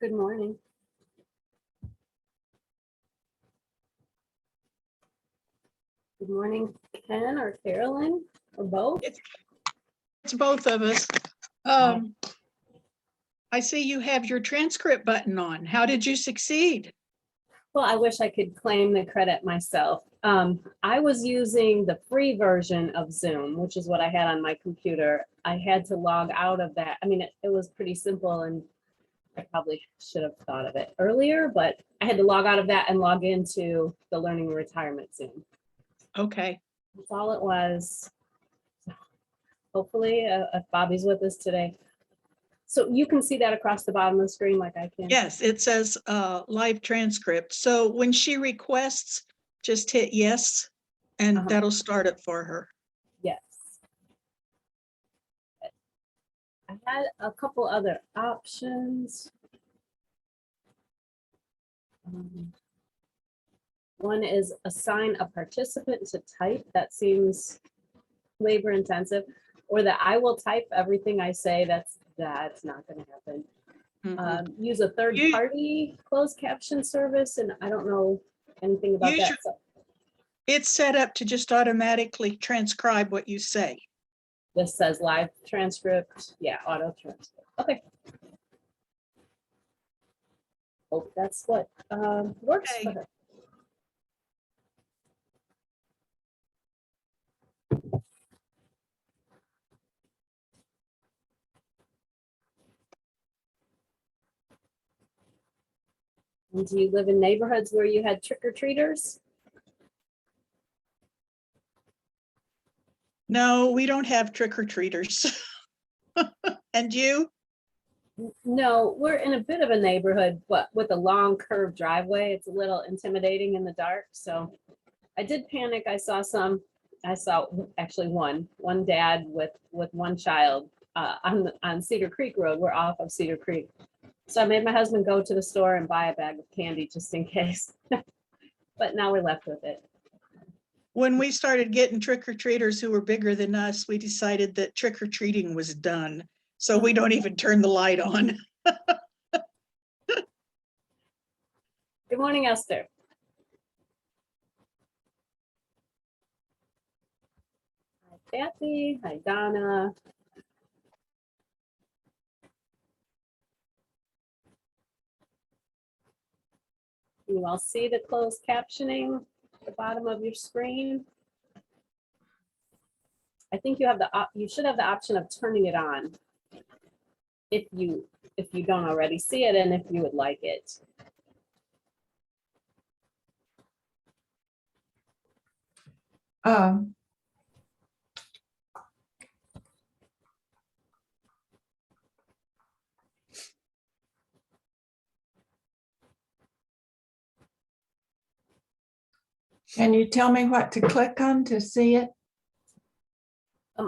Good morning. Good morning, Ken or Carolyn, or both. It's both of us. I see you have your transcript button on. How did you succeed? Well, I wish I could claim the credit myself. I was using the free version of Zoom, which is what I had on my computer. I had to log out of that. I mean, it was pretty simple, and I probably should have thought of it earlier, but I had to log out of that and log into the Learning and Retirement Zoom. Okay. That's all it was. Hopefully, if Bobby's with us today. So you can see that across the bottom of the screen like I can? Yes, it says live transcript. So when she requests, just hit yes, and that'll start it for her. Yes. I had a couple other options. One is assign a participant to type. That seems labor intensive. Or that I will type everything I say. That's not going to happen. Use a third party closed caption service, and I don't know anything about that. So it's set up to just automatically transcribe what you say. this says live transcript. Yeah, auto transcript. Okay. Hope that's what works for her. And do you live in neighborhoods where you had trick-or-treaters? No, we don't have trick-or-treaters. And you? No, we're in a bit of a neighborhood, but with a long curved driveway. It's a little intimidating in the dark. So I did panic. I saw actually one dad with one child on Cedar Creek Road. We're off of Cedar Creek. So I made my husband go to the store and buy a bag of candy just in case. But now we're left with it. When we started getting trick-or-treaters who were bigger than us, we decided that trick-or-treating was done. So we don't even turn the light on. Good morning, Esther. Hi, Kathy. Hi, Donna. Can you all see the closed captioning at the bottom of your screen? I think you should have the option of turning it on if you don't already see it and if you would like it. Can you tell me what to click on to see it? I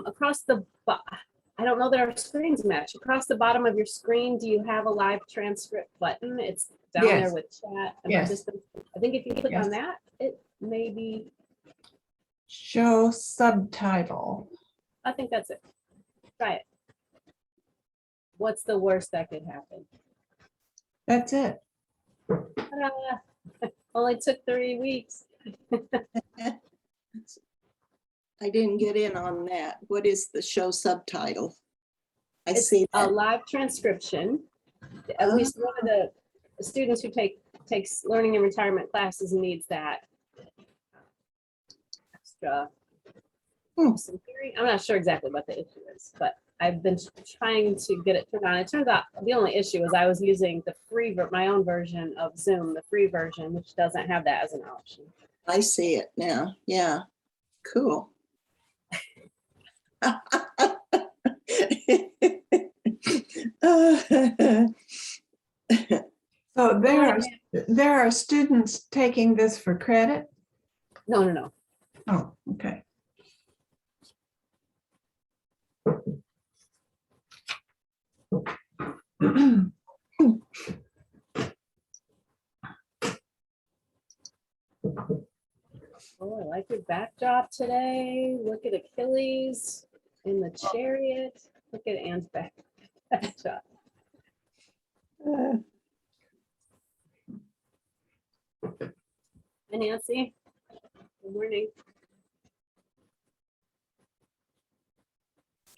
don't know that our screens match. Across the bottom of your screen, do you have a live transcript button? It's down there with chat. And I think if you click on that, it may be. Show subtitle. I think that's it. Try it. What's the worst that could happen? That's it. Only took 3 weeks. I didn't get in on that. What is the show subtitle? It's see a live transcription. At least one of the students who takes learning and retirement classes needs that extra. Some theory. I'm not sure exactly what the issue is, but I've been trying to get it turned on. It turns out the only issue is I was using my own version of Zoom, the free version, which doesn't have that as an option. I see it now. Yeah, cool. So there are students taking this for credit? No. Oh, okay. Oh, I like your backdrop today. Look at Achilles in the chariot. Look at Anne's backdrop. and Nancy. Good morning.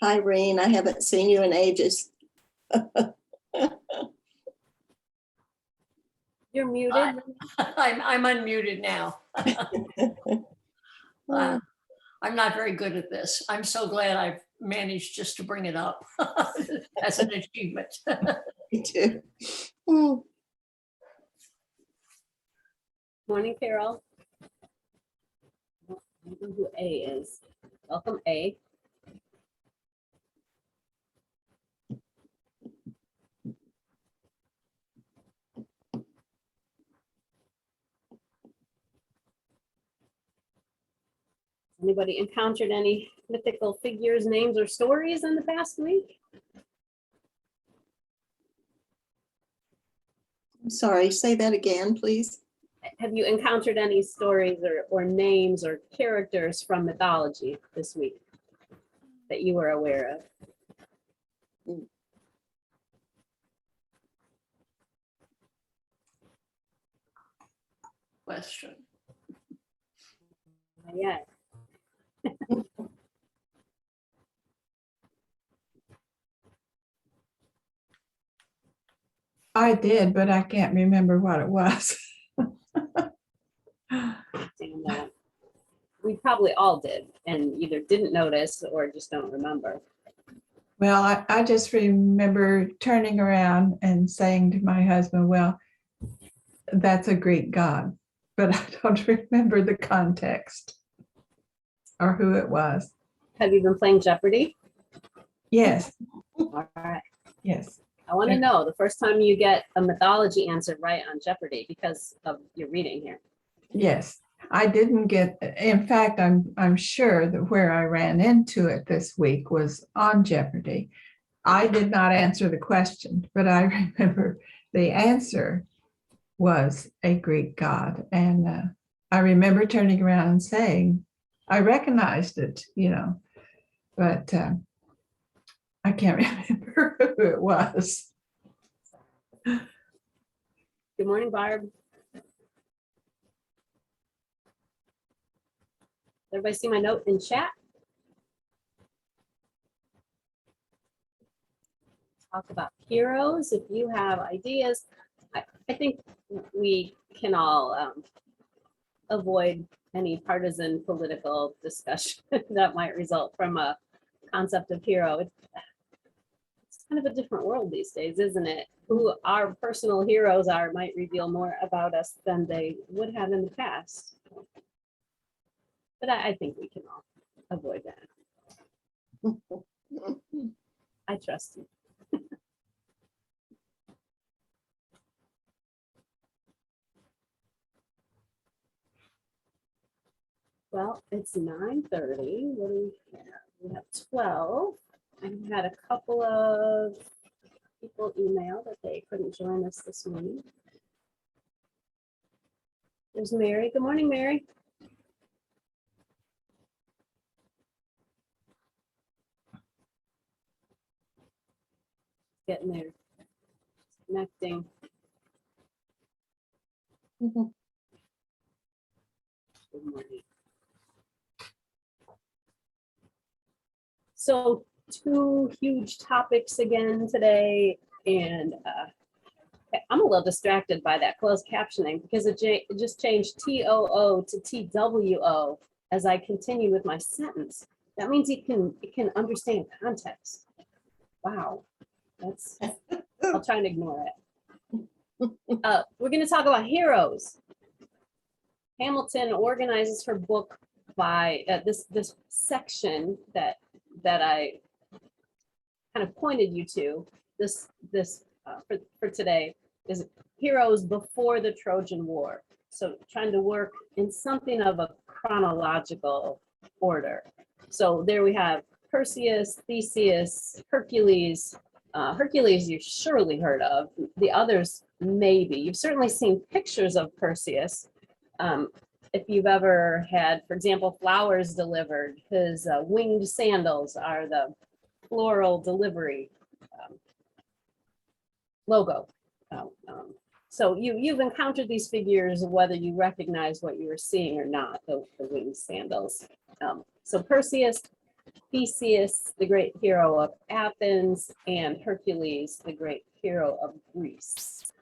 Hi, Reen. I haven't seen you in ages. You're muted. Hi. I'm unmuted now. I'm not very good at this. I'm so glad I've managed just to bring it up as an achievement. Me too. Mm. Morning, Carol. I don't know who A is. Welcome, A. Anybody encountered any mythical figures, names, or stories in the past week? I'm sorry, say that again, please. Have you encountered any stories or names or characters from mythology this week that you were aware of? Question. Yeah. I did, but I can't remember what it was. Damn that. We probably all did and either didn't notice or just don't remember. Well, I just remember turning around and saying to my husband, well, that's a Greek god, but I don't remember the context or who it was. Have you been playing Jeopardy? Yes, All right. yes. I want to Yeah. know the first time you get a mythology answer right on Jeopardy because of your reading here. Yes, I didn't get, in fact, I'm sure that where I ran into it this week was on Jeopardy. I did not answer the question, but I remember the answer was a Greek god. And I remember turning around and saying, I recognized it, but I can't remember who it was. Good morning, Barb. Everybody see my note in chat? Talk about heroes. If you have ideas, I think we can all avoid any partisan political discussion that might result from a concept of hero. It's kind of a different world these days, isn't it? Who our personal heroes are might reveal more about us than they would have in the past. But I think we can all avoid that. I trust you. Well, it's 9:30. What do we have? We have 12. I had a couple of people email that they couldn't join us this morning. There's Mary. Good morning, Mary. Getting there. Connecting. Mhm. Good morning. So 2 huge topics again today, and I'm a little distracted by that closed captioning because it just changed TOO to TWO as I continue with my sentence. That means it can understand context. Wow, I'll try and ignore it. We're going to talk about heroes. Hamilton organizes her book by this section that I kind of pointed you to. This for today is heroes before the Trojan War. So trying to work in something of a chronological order. So there we have Perseus, Theseus, Hercules. Hercules you've surely heard of. The others maybe. You've certainly seen pictures of Perseus. If you've ever had, for example, flowers delivered, his winged sandals are the floral delivery logo. So you've encountered these figures, whether you recognize what you were seeing or not, the winged sandals. So Perseus, Theseus, the great hero of Athens, and Hercules, the great hero of Greece.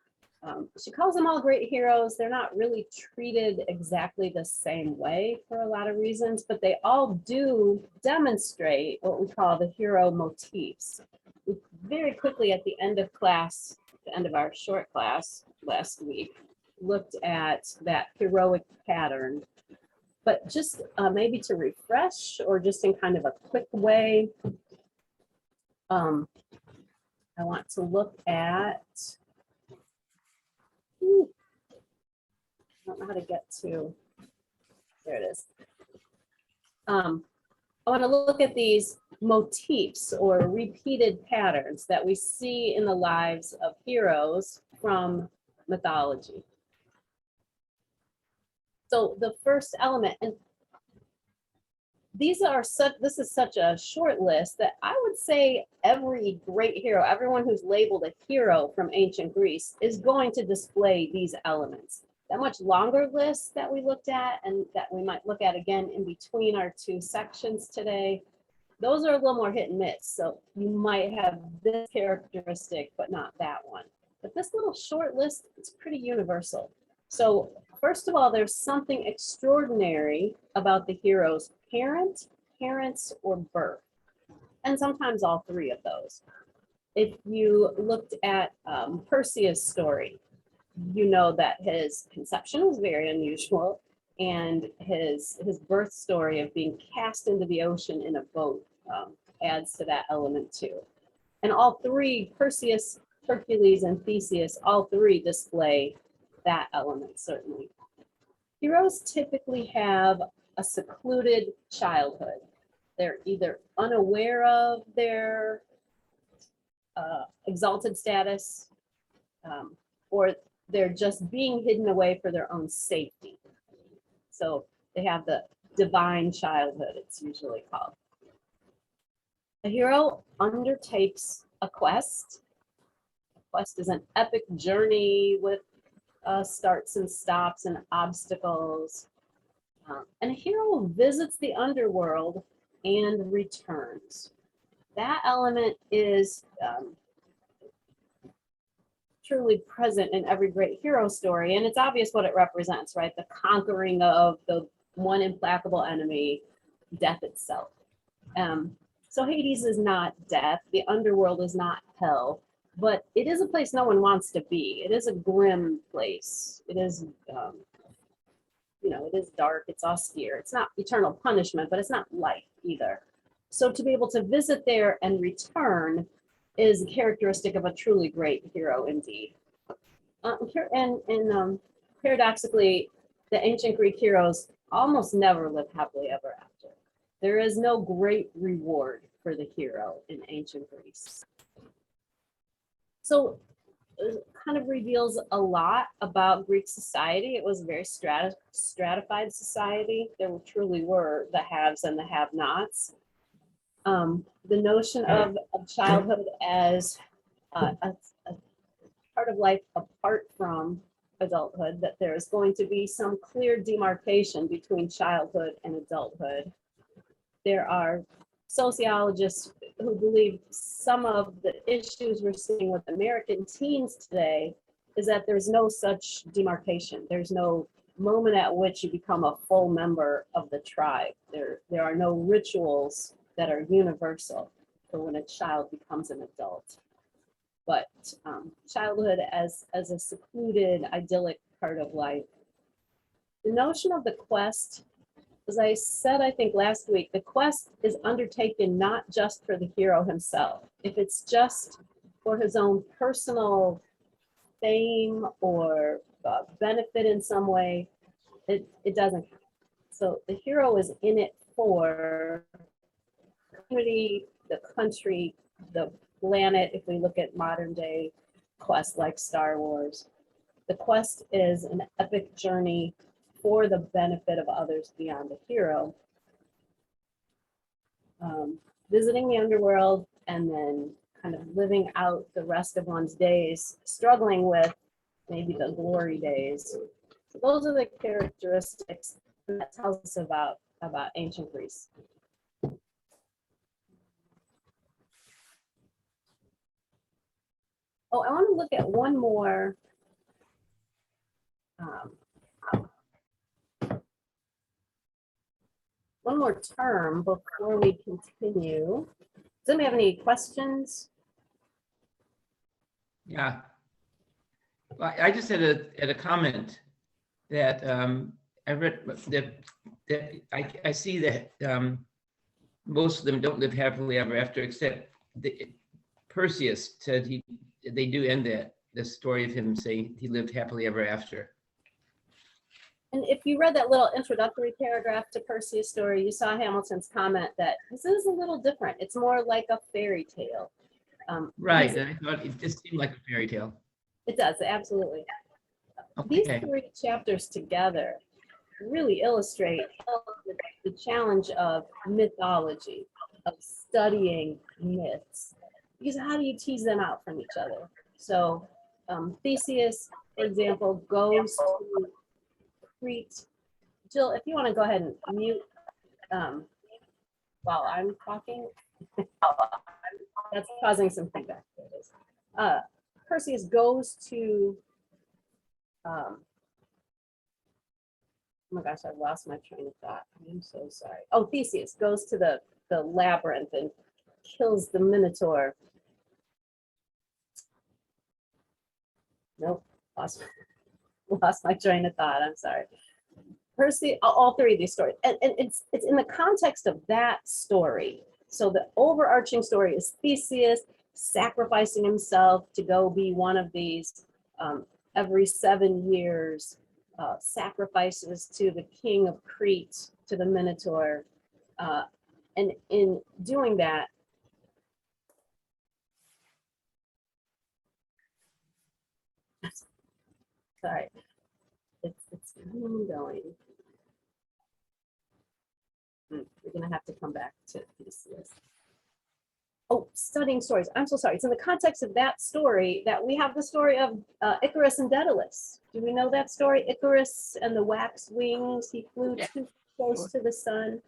She calls them all great heroes. They're not really treated exactly the same way for a lot of reasons, but they all do demonstrate what we call the hero motifs. We very quickly at the end of class, the end of our short class last week, looked at that heroic pattern. But just maybe to refresh or just in kind of a quick way, I want to look at, I don't know how to get to, there it is. I want to look at these motifs or repeated patterns that we see in the lives of heroes from mythology. So the first element, and this is such a short list that I would say every great hero, everyone who's labeled a hero from ancient Greece is going to display these elements. That much longer list that we looked at and that we might look at again in between our two sections today, those are a little more hit and miss. So you might have this characteristic, but not that one. But this little short list is pretty universal. So first of all, there's something extraordinary about the hero's parents, or birth, and sometimes all three of those. If you looked at Perseus' story, you know that his conception was very unusual, and his birth story of being cast into the ocean in a boat adds to that element too. And all three, Perseus, Hercules, and Theseus, all three display that element certainly. Heroes typically have a secluded childhood. They're either unaware of their exalted status, or they're just being hidden away for their own safety. So they have the divine childhood, it's usually called. A hero undertakes a quest. A quest is an epic journey with starts and stops and obstacles. And a hero visits the underworld and returns. That element is truly present in every great hero story, and it's obvious what it represents, right? The conquering of the one implacable enemy, death itself. So Hades is not death, the underworld is not hell, but it is a place no one wants to be. It is a grim place. It is, it is dark, it's austere. It's not eternal punishment, but it's not life either. So to be able to visit there and return is a characteristic of a truly great hero indeed. And paradoxically, the ancient Greek heroes almost never live happily ever after. There is no great reward for the hero in ancient Greece. So it kind of reveals a lot about Greek society. It was a very stratified society. There truly were the haves and the have-nots. The notion of childhood as a part of life apart from adulthood, that there is going to be some clear demarcation between childhood and adulthood. There are sociologists who believe some of the issues we're seeing with American teens today is that there's no such demarcation. There's no moment at which you become a full member of the tribe. There are no rituals that are universal for when a child becomes an adult. But childhood as a secluded, idyllic part of life. The notion of the quest, as I said, I think last week, the quest is undertaken not just for the hero himself. If it's just for his own personal fame or benefit in some way, it doesn't count. So the hero is in it for the community, the country, the planet. If we look at modern day quests like Star Wars, the quest is an epic journey for the benefit of others beyond the hero. Visiting the underworld and then kind of living out the rest of one's days, struggling with maybe the glory days. So those are the characteristics that tells us about ancient Greece. Oh, I want to look at one more. One more term before we continue. Does anybody have any questions? Yeah. I just had a comment that I read that I see that most of them don't live happily ever after, except Perseus said they do end the story of him saying he lived happily ever after. And if you read that little introductory paragraph to Perseus' story, you saw Hamilton's comment that this is a little different. It's more like a fairy tale. Right, these- and I thought it just seemed like a fairy tale. It does, absolutely. These Okay. 3 chapters together really illustrate the challenge of mythology, of studying myths. Because how do you tease them out from each other? So Theseus, for example, goes to Crete. Jill, if you want to go ahead and mute while I'm talking, that's causing some feedback. There it is. Perseus goes to, oh my gosh, I lost my train of thought. I'm so sorry. Oh, Theseus goes to the labyrinth and kills the Minotaur. Nope, lost my train of thought. I'm sorry. Percy, all 3 of these stories, and it's in the context of that story. So the overarching story is Theseus sacrificing himself to go be one of these every 7 years sacrifices to the king of Crete, to the Minotaur, and in doing that, sorry, it's going. We're gonna have to come back to Theseus. Oh, studying stories. I'm so sorry. It's in the context of that story that we have the story of Icarus and Daedalus. Do we know that story? Icarus and the wax wings. He flew Yeah. too close to the sun.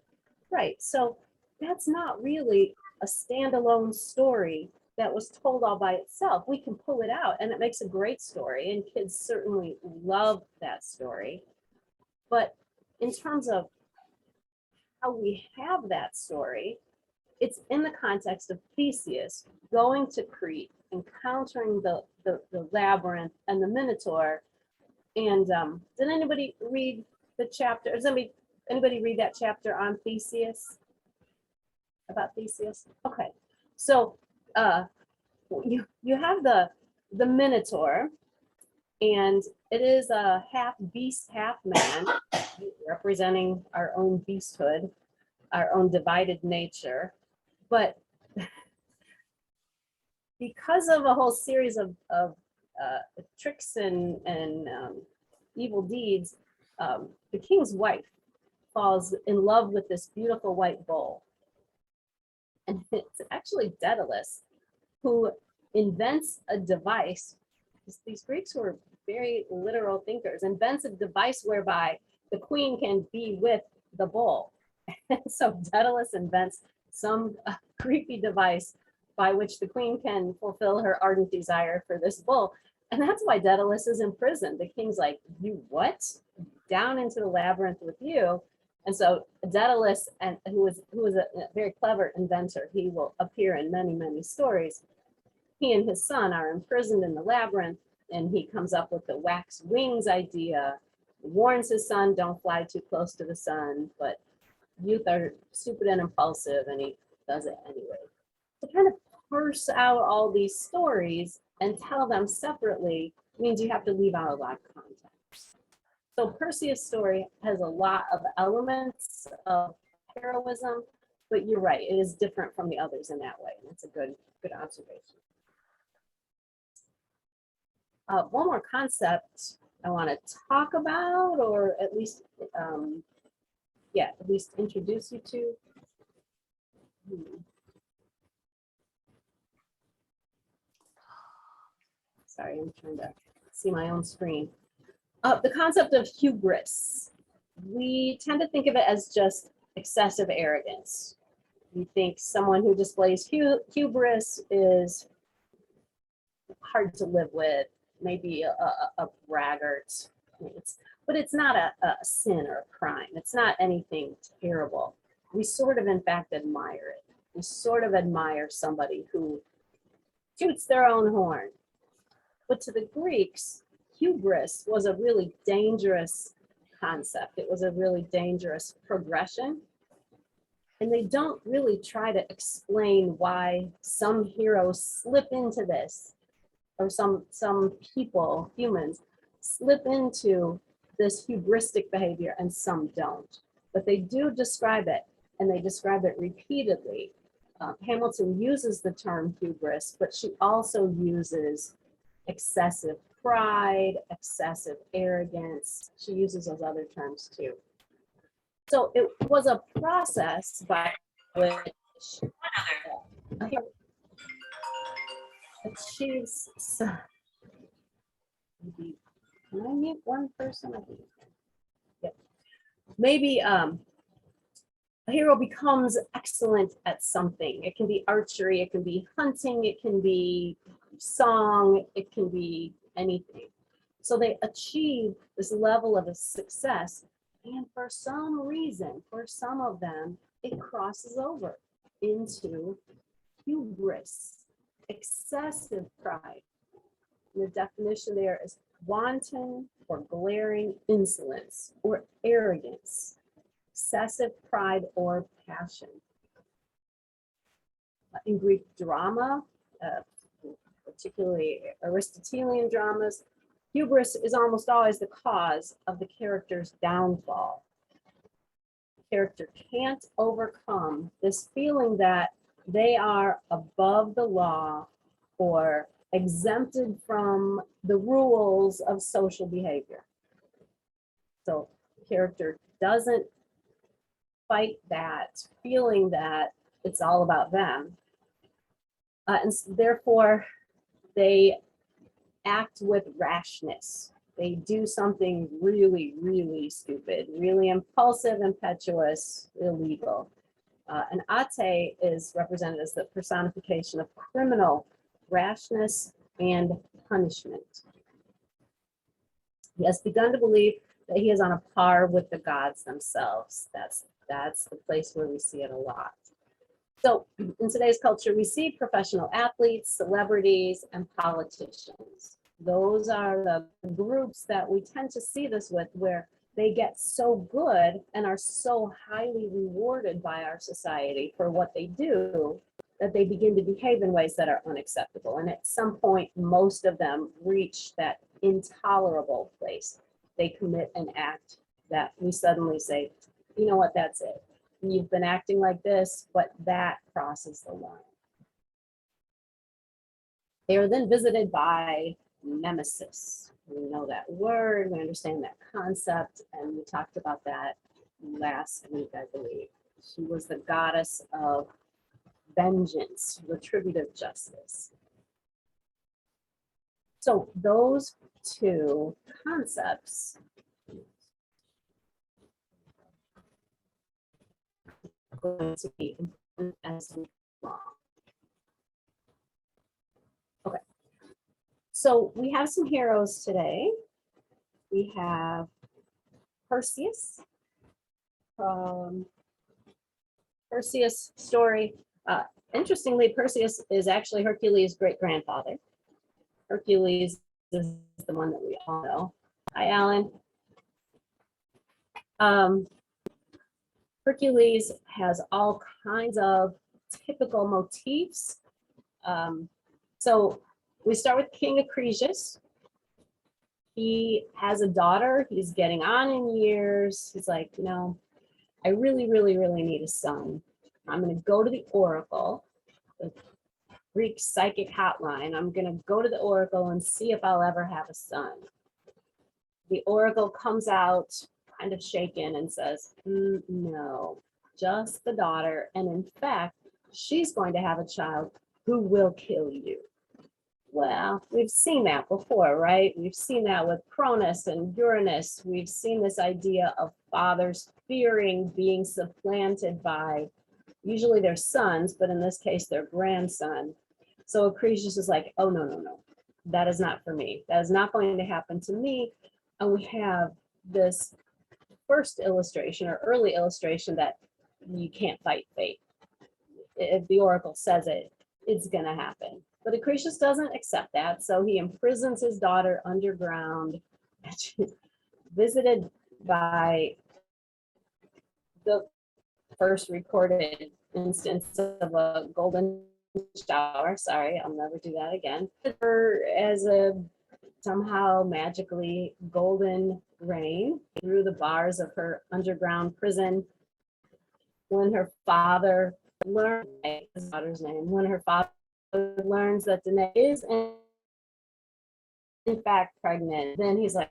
Right. So that's not really a standalone story that was told all by itself. We can pull it out and it makes a great story, and kids certainly love that story. But in terms of how we have that story, it's in the context of Theseus going to Crete, encountering the labyrinth and the Minotaur. And did anybody read the chapter? Does anybody read that chapter on Theseus? About Theseus? Okay, so you have the Minotaur, and it is a half beast, half man, representing our own beasthood, our own divided nature. But because of a whole series of tricks and evil deeds, the king's wife falls in love with this beautiful white bull. And it's actually Daedalus who invents a device. These Greeks were very literal thinkers, invents a device whereby the queen can be with the bull. And so Daedalus invents some creepy device by which the queen can fulfill her ardent desire for this bull. And that's why Daedalus is in prison. The king's like, you what? Down into the labyrinth with you. And so Daedalus, and who was a very clever inventor, he will appear in many, many stories. He and his son are imprisoned in the labyrinth, and he comes up with the wax wings idea, warns his son, don't fly too close to the sun, but youth are stupid and impulsive, and he does it anyway. To kind of parse out all these stories and tell them separately means you have to leave out a lot of context. So Perseus' story has a lot of elements of heroism, but you're right, it is different from the others in that way. And that's a good observation. One more concept I want to talk about, or at least, at least introduce you to. Sorry, I'm trying to see my own screen. The concept of hubris. We tend to think of it as just excessive arrogance. We think someone who displays hubris is hard to live with, maybe a braggart. But it's not a sin or a crime. It's not anything terrible. We sort of, in fact, admire it. We sort of admire somebody who toots their own horn. But to the Greeks, hubris was a really dangerous concept. It was a really dangerous progression. And they don't really try to explain why some heroes slip into this, or some people, humans, slip into this hubristic behavior and some don't. But they do describe it, and they describe it repeatedly. Hamilton uses the term hubris, but she also uses excessive pride, excessive arrogance. She uses those other terms too. So it was a process by which achieves. Maybe, can I mute one person? I think. Yep. Maybe a hero becomes excellent at something. It can be archery, it can be hunting, it can be song, it can be anything. So they achieve this level of a success, and for some reason, for some of them, it crosses over into hubris, excessive pride. And the definition there is wanton or glaring insolence or arrogance, excessive pride or passion. In Greek drama, particularly Aristotelian dramas, hubris is almost always the cause of the character's downfall. The character can't overcome this feeling that they are above the law or exempted from the rules of social behavior. So the character doesn't fight that feeling that it's all about them. And therefore, they act with rashness. They do something really, really stupid, really impulsive, impetuous, illegal. And ate is represented as the personification of criminal rashness and punishment. He has begun to believe that he is on a par with the gods themselves. That's the place where we see it a lot. So in today's culture, we see professional athletes, celebrities, and politicians. Those are the groups that we tend to see this with, where they get so good and are so highly rewarded by our society for what they do that they begin to behave in ways that are unacceptable. And at some point, most of them reach that intolerable place. They commit an act that we suddenly say, you know what, that's it. You've been acting like this, but that crosses the line. They are then visited by nemesis. We know that word, we understand that concept, and we talked about that last week, I believe. She was the goddess of vengeance, retributive justice. So those two concepts are going to be important as we go along. Okay, so we have some heroes today. We have Perseus. Perseus story. Interestingly, Perseus is actually Hercules' great-grandfather. Hercules is the one that we all know. Hi, Alan. Hercules has all kinds of typical motifs. So we start with King Acrisius. He has a daughter. He's getting on in years. He's like, you know, I really, really, really need a son. I'm going to go to the oracle, the Greek psychic hotline. I'm going to go to the oracle and see if I'll ever have a son. The oracle comes out kind of shaken and says, no, just the daughter. And in fact, she's going to have a child who will kill you. Well, we've seen that before, right? We've seen that with Cronus and Uranus. We've seen this idea of fathers fearing being supplanted by usually their sons, but in this case, their grandson. So Accretius is like, oh, no, no, no, that is not for me. That is not going to happen to me. And we have this first illustration or early illustration that you can't fight fate. If the oracle says it, it's going to happen. But Accretius doesn't accept that. So he imprisons his daughter underground, visited by the first recorded instance of a golden shower. Sorry, I'll never do that again. Her as a somehow magically golden rain through the bars of her underground prison. When her father learned his daughter's name, when her father learns that Danae is in fact pregnant, then he's like,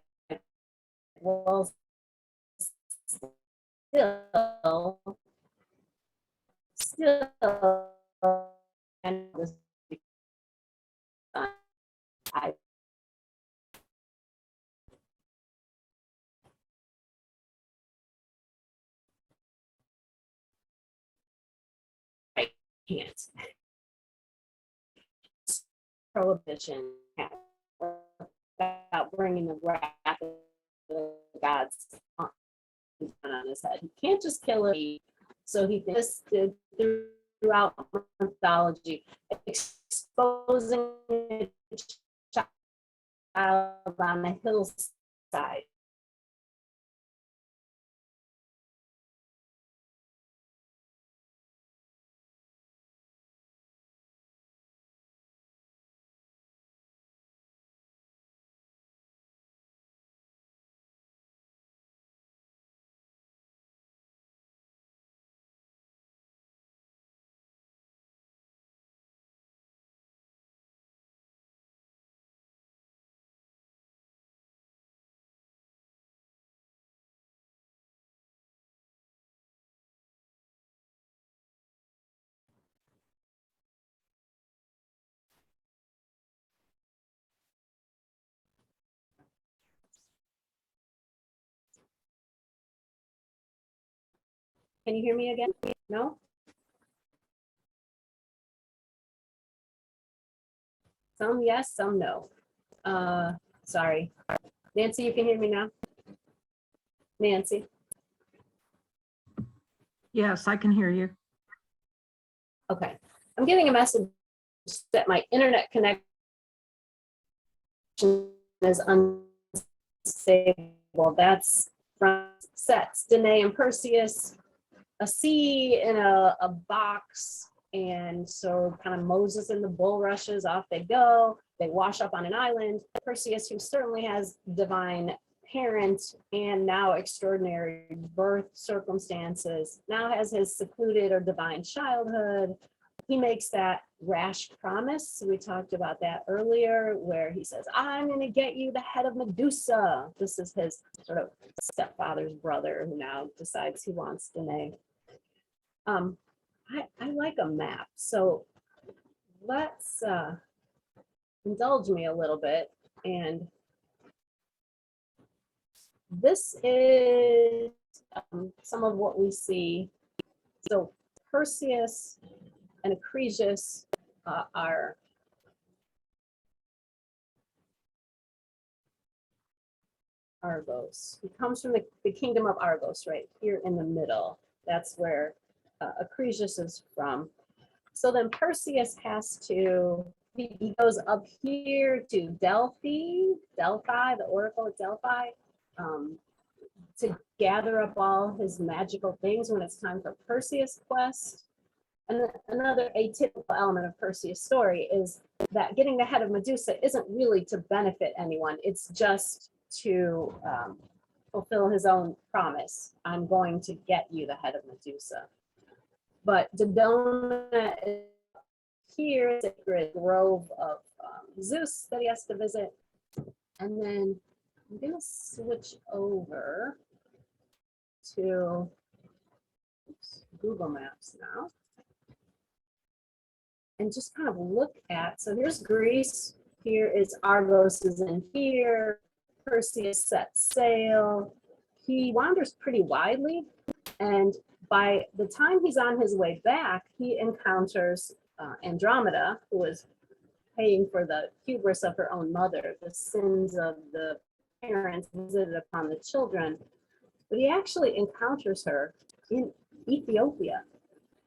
well, still, and this, I can't. Prohibition about bringing the wrath of the gods on his head. He can't just kill it. So he listed throughout mythology, exposing a child on the hillside. Can you hear me again? No? Some yes, some no. Sorry. Nancy, you can hear me now? Nancy? Yes, I can hear you. Okay. I'm getting a message that my internet connection is unstable. That's from sets, Danae and Perseus, a sea in a box. And so kind of Moses and the bulrushes, off they go. They wash up on an island. Perseus, who certainly has divine parent and now extraordinary birth circumstances, now has his secluded or divine childhood. He makes that rash promise. We talked about that earlier, where he says, I'm going to get you the head of Medusa. This is his sort of stepfather's brother who now decides he wants Danae. I like a map. So let's indulge me a little bit. And this is some of what we see. So Perseus and Accretius are Argos. He comes from the kingdom of Argos, right here in the middle. That's where Accretius is from. So then Perseus has to, he goes up here to Delphi, the oracle at Delphi, to gather up all his magical things when it's time for Perseus' quest. And another atypical element of Perseus' story is that getting the head of Medusa isn't really to benefit anyone. It's just to fulfill his own promise. I'm going to get you the head of Medusa. But Dodona is here, a sacred grove of Zeus that he has to visit. And then I'm going to switch over to Google Maps now. And just kind of look at, so here's Greece Here is Argos is in here. Perseus sets sail. He wanders pretty widely, and by the time he's on his way back, he encounters Andromeda, who is paying for the hubris of her own mother, the sins of the parents visited upon the children. But he actually encounters her in Ethiopia.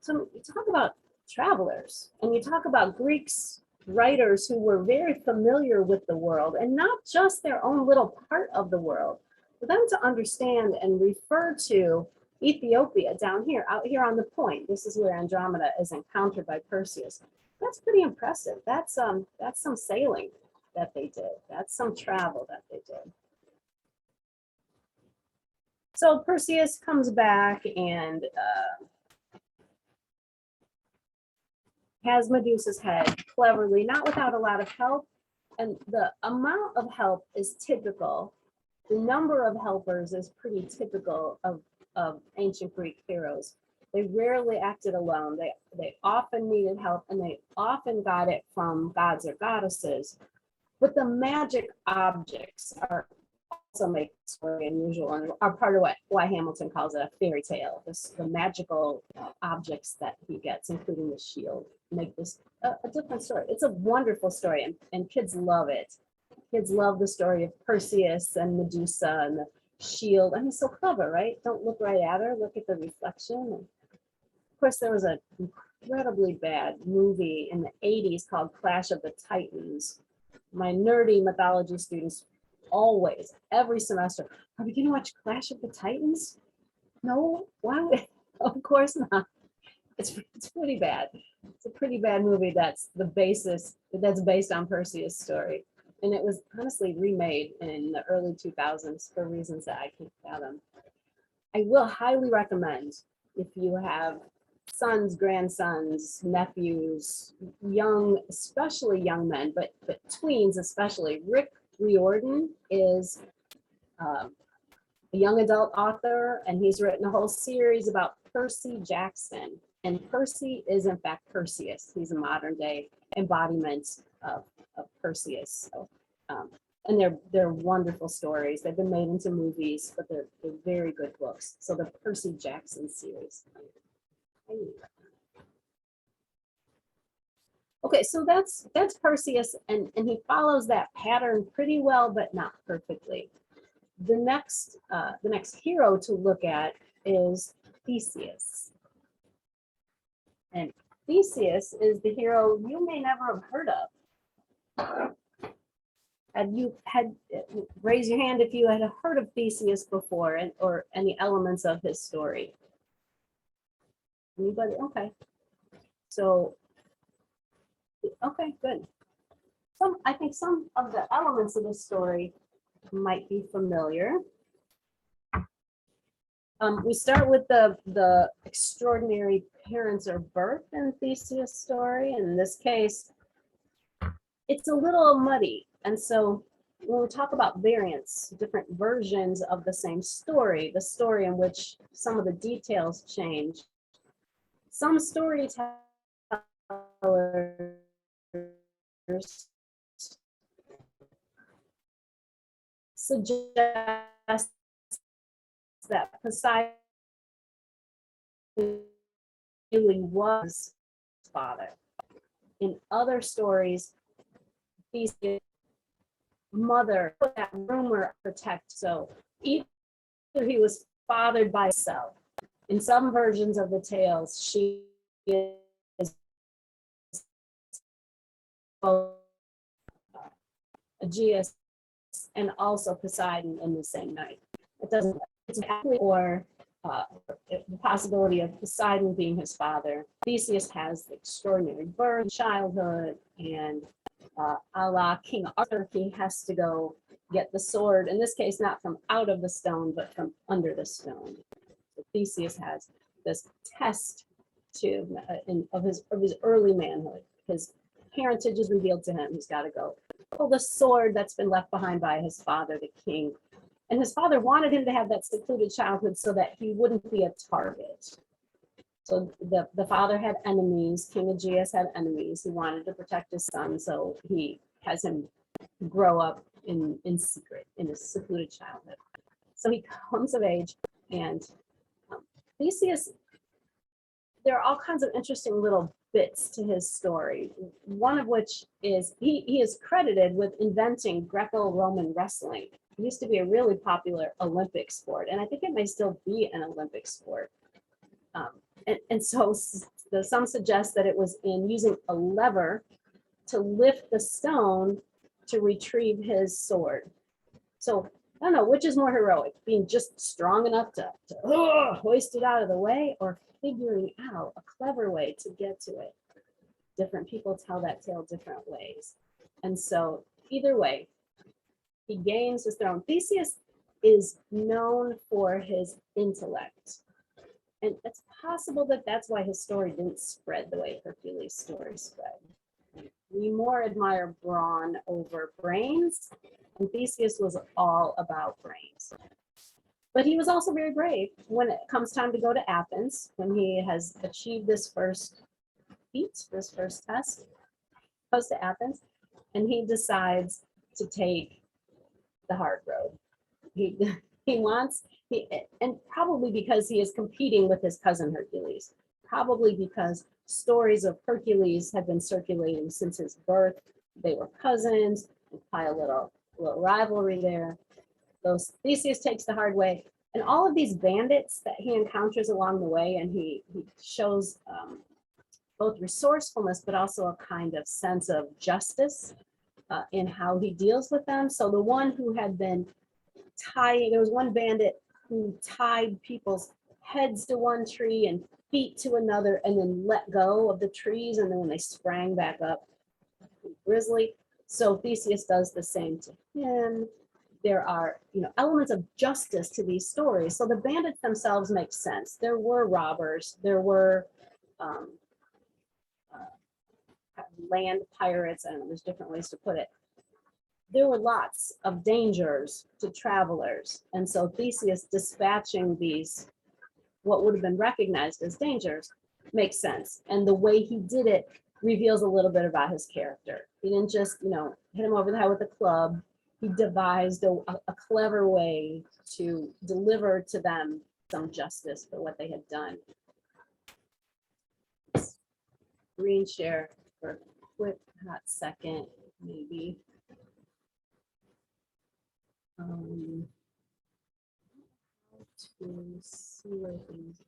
So you talk about travelers, and you talk about Greeks, writers who were very familiar with the world, and not just their own little part of the world. For them to understand and refer to Ethiopia down here, out here on the point, this is where Andromeda is encountered by Perseus. That's pretty impressive. That's some sailing that they did. That's some travel that they did. So Perseus comes back and has Medusa's head cleverly, not without a lot of help. And the amount of help is typical. The number of helpers is pretty typical of ancient Greek heroes. They rarely acted alone. They often needed help, and they often got it from gods or goddesses. But the magic objects are also make the story unusual and are part of why Hamilton calls it a fairy tale. The magical objects that he gets, including the shield, make this a different story. It's a wonderful story, and kids love it. Kids love the story of Perseus and Medusa and the shield. I mean, so clever, right? Don't look right at her, look at the reflection. And of course, there was an incredibly bad movie in the 80s called Clash of the Titans. My nerdy mythology students always, every semester, are we going to watch Clash of the Titans? No, why would, of course not. It's pretty bad. It's a pretty bad movie that's based on Perseus' story. And it was honestly remade in the early 2000s for reasons that I can't fathom. I will highly recommend, if you have sons, grandsons, nephews, young, especially young men, but tweens especially. Rick Riordan is a young adult author, and he's written a whole series about Percy Jackson. And Percy is in fact Perseus. He's a modern day embodiment of Perseus. So, and they're wonderful stories. They've been made into movies, but they're very good books. So the Percy Jackson series. Okay, so that's Perseus, and he follows that pattern pretty well, but not perfectly. The next hero to look at is Theseus. And Theseus is the hero you may never have heard of. Raise your hand if you had heard of Theseus before, or any elements of his story. Anybody? Okay. So, okay, good. I think some of the elements of the story might be familiar. We start with the extraordinary parents or birth in Theseus' story. In this case, it's a little muddy. And so when we talk about variants, different versions of the same story, the story in which some of the details change, some storytellers suggest that Poseidon really was his father. In other stories, Theseus' mother put that rumor protect. So either he was fathered by himself. In some versions of the tales, she is both Aegeus and also Poseidon in the same night. It doesn't, it's exactly, or the possibility of Poseidon being his father. Theseus has the extraordinary birth, childhood, and a la King Arthur, he has to go get the sword, in this case, not from out of the stone, but from under the stone. So Theseus has this test of his early manhood. His parentage is revealed to him. He's got to go pull the sword that's been left behind by his father, the king. And his father wanted him to have that secluded childhood so that he wouldn't be a target. So the father had enemies. King Aegeus had enemies. He wanted to protect his son, so he has him grow up in secret, in a secluded childhood. So he comes of age, and Theseus, there are all kinds of interesting little bits to his story. One of which is he is credited with inventing Greco-Roman wrestling. It used to be a really popular Olympic sport, and I think it may still be an Olympic sport. And so some suggest that it was in using a lever to lift the stone to retrieve his sword. So I don't know, which is more heroic, being just strong enough to hoist it out of the way, or figuring out a clever way to get to it. Different people tell that tale different ways. And so either way, he gains his throne. Theseus is known for his intellect. And it's possible that that's why his story didn't spread the way Hercules' story spread. We more admire brawn over brains, and Theseus was all about brains. But he was also very brave when it comes time to go to Athens, when he has achieved this first feat, this first test, goes to Athens, and he decides to take the hard road. And probably because he is competing with his cousin Hercules, probably because stories of Hercules have been circulating since his birth. They were cousins, probably a little rivalry there. Theseus takes the hard way, and all of these bandits that he encounters along the way, and he shows both resourcefulness, but also a kind of sense of justice in how he deals with them. So the one who had been there was one bandit who tied people's heads to one tree and feet to another, and then let go of the trees, and then when they sprang back up, grisly. So Theseus does the same to him. There are, elements of justice to these stories. So the bandits themselves make sense. There were robbers, there were land pirates, I don't know, there's different ways to put it. There were lots of dangers to travelers. And so Theseus dispatching these, what would have been recognized as dangers, makes sense. And the way he did it reveals a little bit about his character. He didn't just, hit him over the head with a club. He devised a clever way to deliver to them some justice for what they had done. Green share for a quick hot second, maybe. To see where things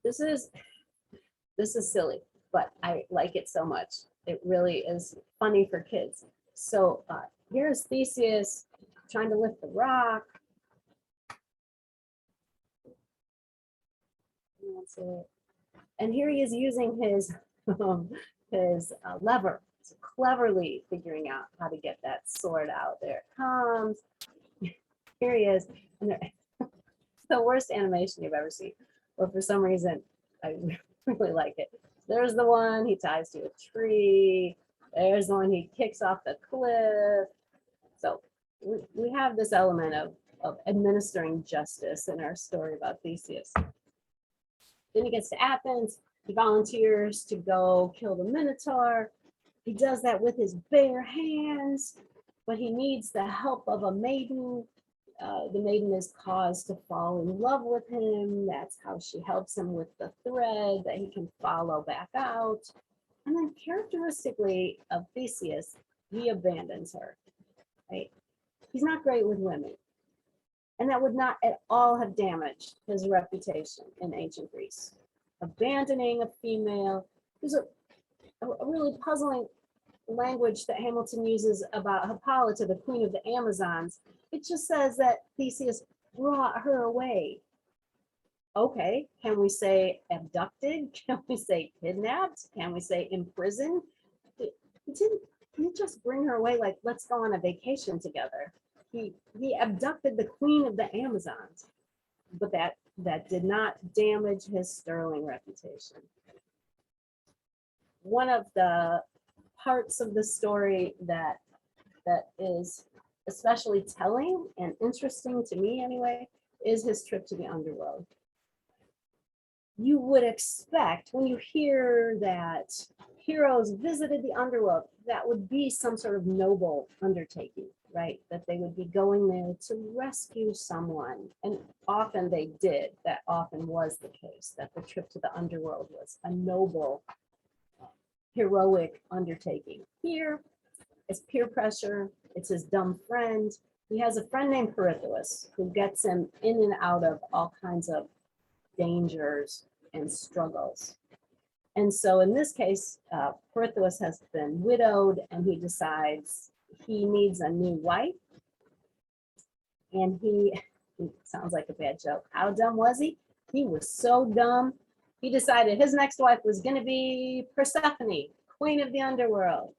This is silly, but I like it so much. It really is funny for kids. So here's Theseus trying to lift the rock. That's it. And here he is using his lever, so cleverly figuring out how to get that sword out. There it comes. Here he is. And it's the worst animation you've ever seen. But for some reason, I really like it. There's the one he ties to a tree. There's the one he kicks off the cliff. So we have this element of administering justice in our story about Theseus. Then he gets to Athens. He volunteers to go kill the Minotaur. He does that with his bare hands, but he needs the help of a maiden. The maiden is caused to fall in love with him. That's how she helps him with the thread that he can follow back out. And then characteristically of Theseus, he abandons her, right? He's not great with women. And that would not at all have damaged his reputation in ancient Greece. Abandoning a female. There's a really puzzling language that Hamilton uses about Hippolyta, the queen of the Amazons. It just says that Theseus brought her away. Okay, can we say abducted? Can we say kidnapped? Can we say imprisoned? He didn't you just bring her away, like, let's go on a vacation together. He abducted the queen of the Amazons, but that did not damage his sterling reputation. One of the parts of the story that is especially telling and interesting to me anyway, is his trip to the underworld. You would expect when you hear that heroes visited the underworld, that would be some sort of noble undertaking, right? That they would be going there to rescue someone. And often they did. That often was the case, that the trip to the underworld was a noble, heroic undertaking. Here, it's peer pressure. It's his dumb friend. He has a friend named Perithous who gets him in and out of all kinds of dangers and struggles. And so in this case, Perithous has been widowed and he decides he needs a new wife. And he sounds like a bad joke. How dumb was he? He was so dumb. He decided his next wife was going to be Persephone, queen of the underworld.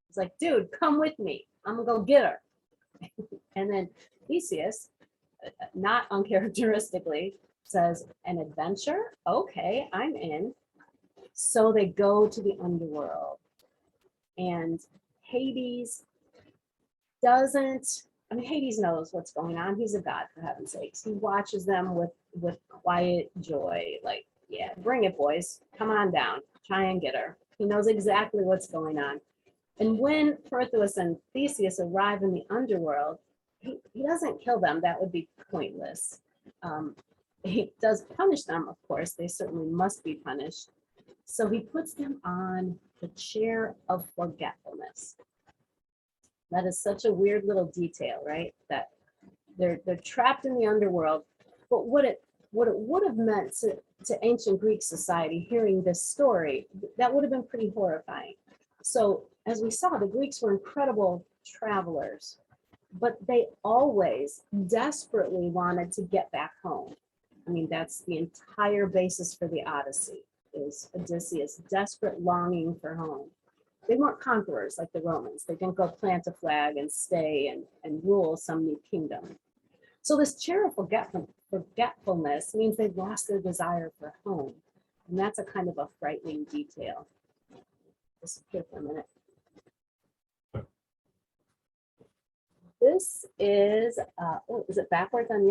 He's like, dude, come with me. I'm gonna go get her. And then Theseus, not uncharacteristically, says, an adventure? Okay, I'm in. So they go to the underworld. And Hades Hades knows what's going on. He's a god, for heaven's sakes. He watches them with quiet joy. Like, yeah, bring it, boys. Come on down. Try and get her. He knows exactly what's going on. And when Perithous and Theseus arrive in the underworld, he doesn't kill them. That would be pointless. He does punish them, of course. They certainly must be punished. So he puts them on the chair of forgetfulness. That is such a weird little detail, right? That they're trapped in the underworld. But what it would have meant to ancient Greek society, hearing this story, that would have been pretty horrifying. So as we saw, the Greeks were incredible travelers, but they always desperately wanted to get back home. I mean, that's the entire basis for the Odyssey, is Odysseus' desperate longing for home. They weren't conquerors like the Romans. They didn't go plant a flag and stay and rule some new kingdom. So this chair of forgetfulness means they've lost their desire for home. And that's a kind of a frightening detail. Disappear for a minute. This is it backwards on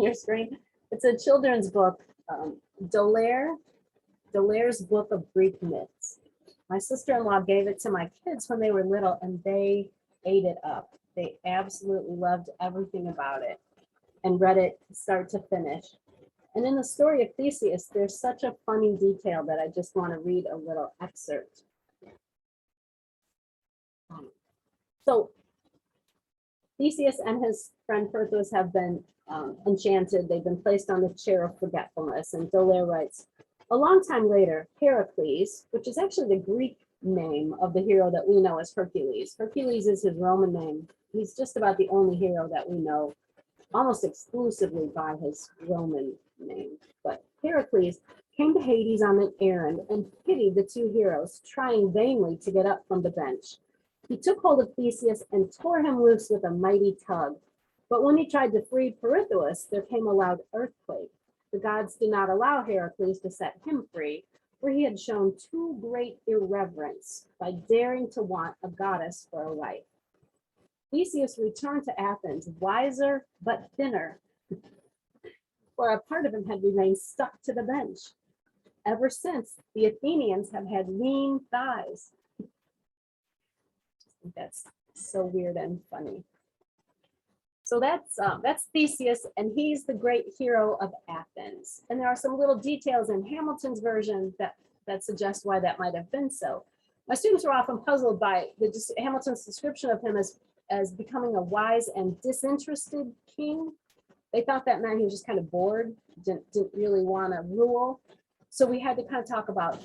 your screen? It's a children's book, D'Aulaire's Book of Greek Myths. My sister-in-law gave it to my kids when they were little, and they ate it up. They absolutely loved everything about it and read it start to finish. And in the story of Theseus, there's such a funny detail that I just want to read a little excerpt. So Theseus and his friend Perithous have been enchanted. They've been placed on the chair of forgetfulness. And D'Aulaire writes, a long time later, Heracles, which is actually the Greek name of the hero that we know as Hercules. Hercules is his Roman name. He's just about the only hero that we know almost exclusively by his Roman name. But Heracles came to Hades on an errand and pitied the two heroes, trying vainly to get up from the bench. He took hold of Theseus and tore him loose with a mighty tug. But when he tried to free Perithous, there came a loud earthquake. The gods did not allow Heracles to set him free, for he had shown too great irreverence by daring to want a goddess for a wife. Theseus returned to Athens, wiser but thinner, for a part of him had remained stuck to the bench. Ever since, the Athenians have had lean thighs. That's so weird and funny. So that's Theseus, and he's the great hero of Athens. And there are some little details in Hamilton's version that suggest why that might have been so. My students were often puzzled by Hamilton's description of him as becoming a wise and disinterested king. They thought that meant he was just kind of bored, didn't really want to rule. So we had to kind of talk about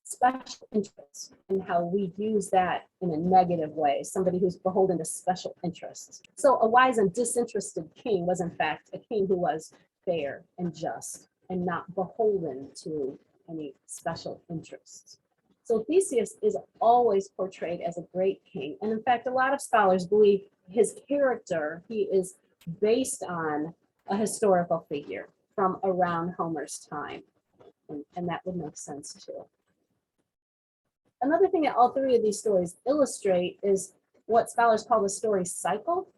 special interests and how we use that in a negative way, somebody who's beholden to special interests. So a wise and disinterested king was in fact a king who was fair and just and not beholden to any special interests. So Theseus is always portrayed as a great king. And in fact, a lot of scholars believe his character, he is based on a historical figure from around Homer's time. And that would make sense too. Another thing that all three of these stories illustrate is what scholars call the story cycle.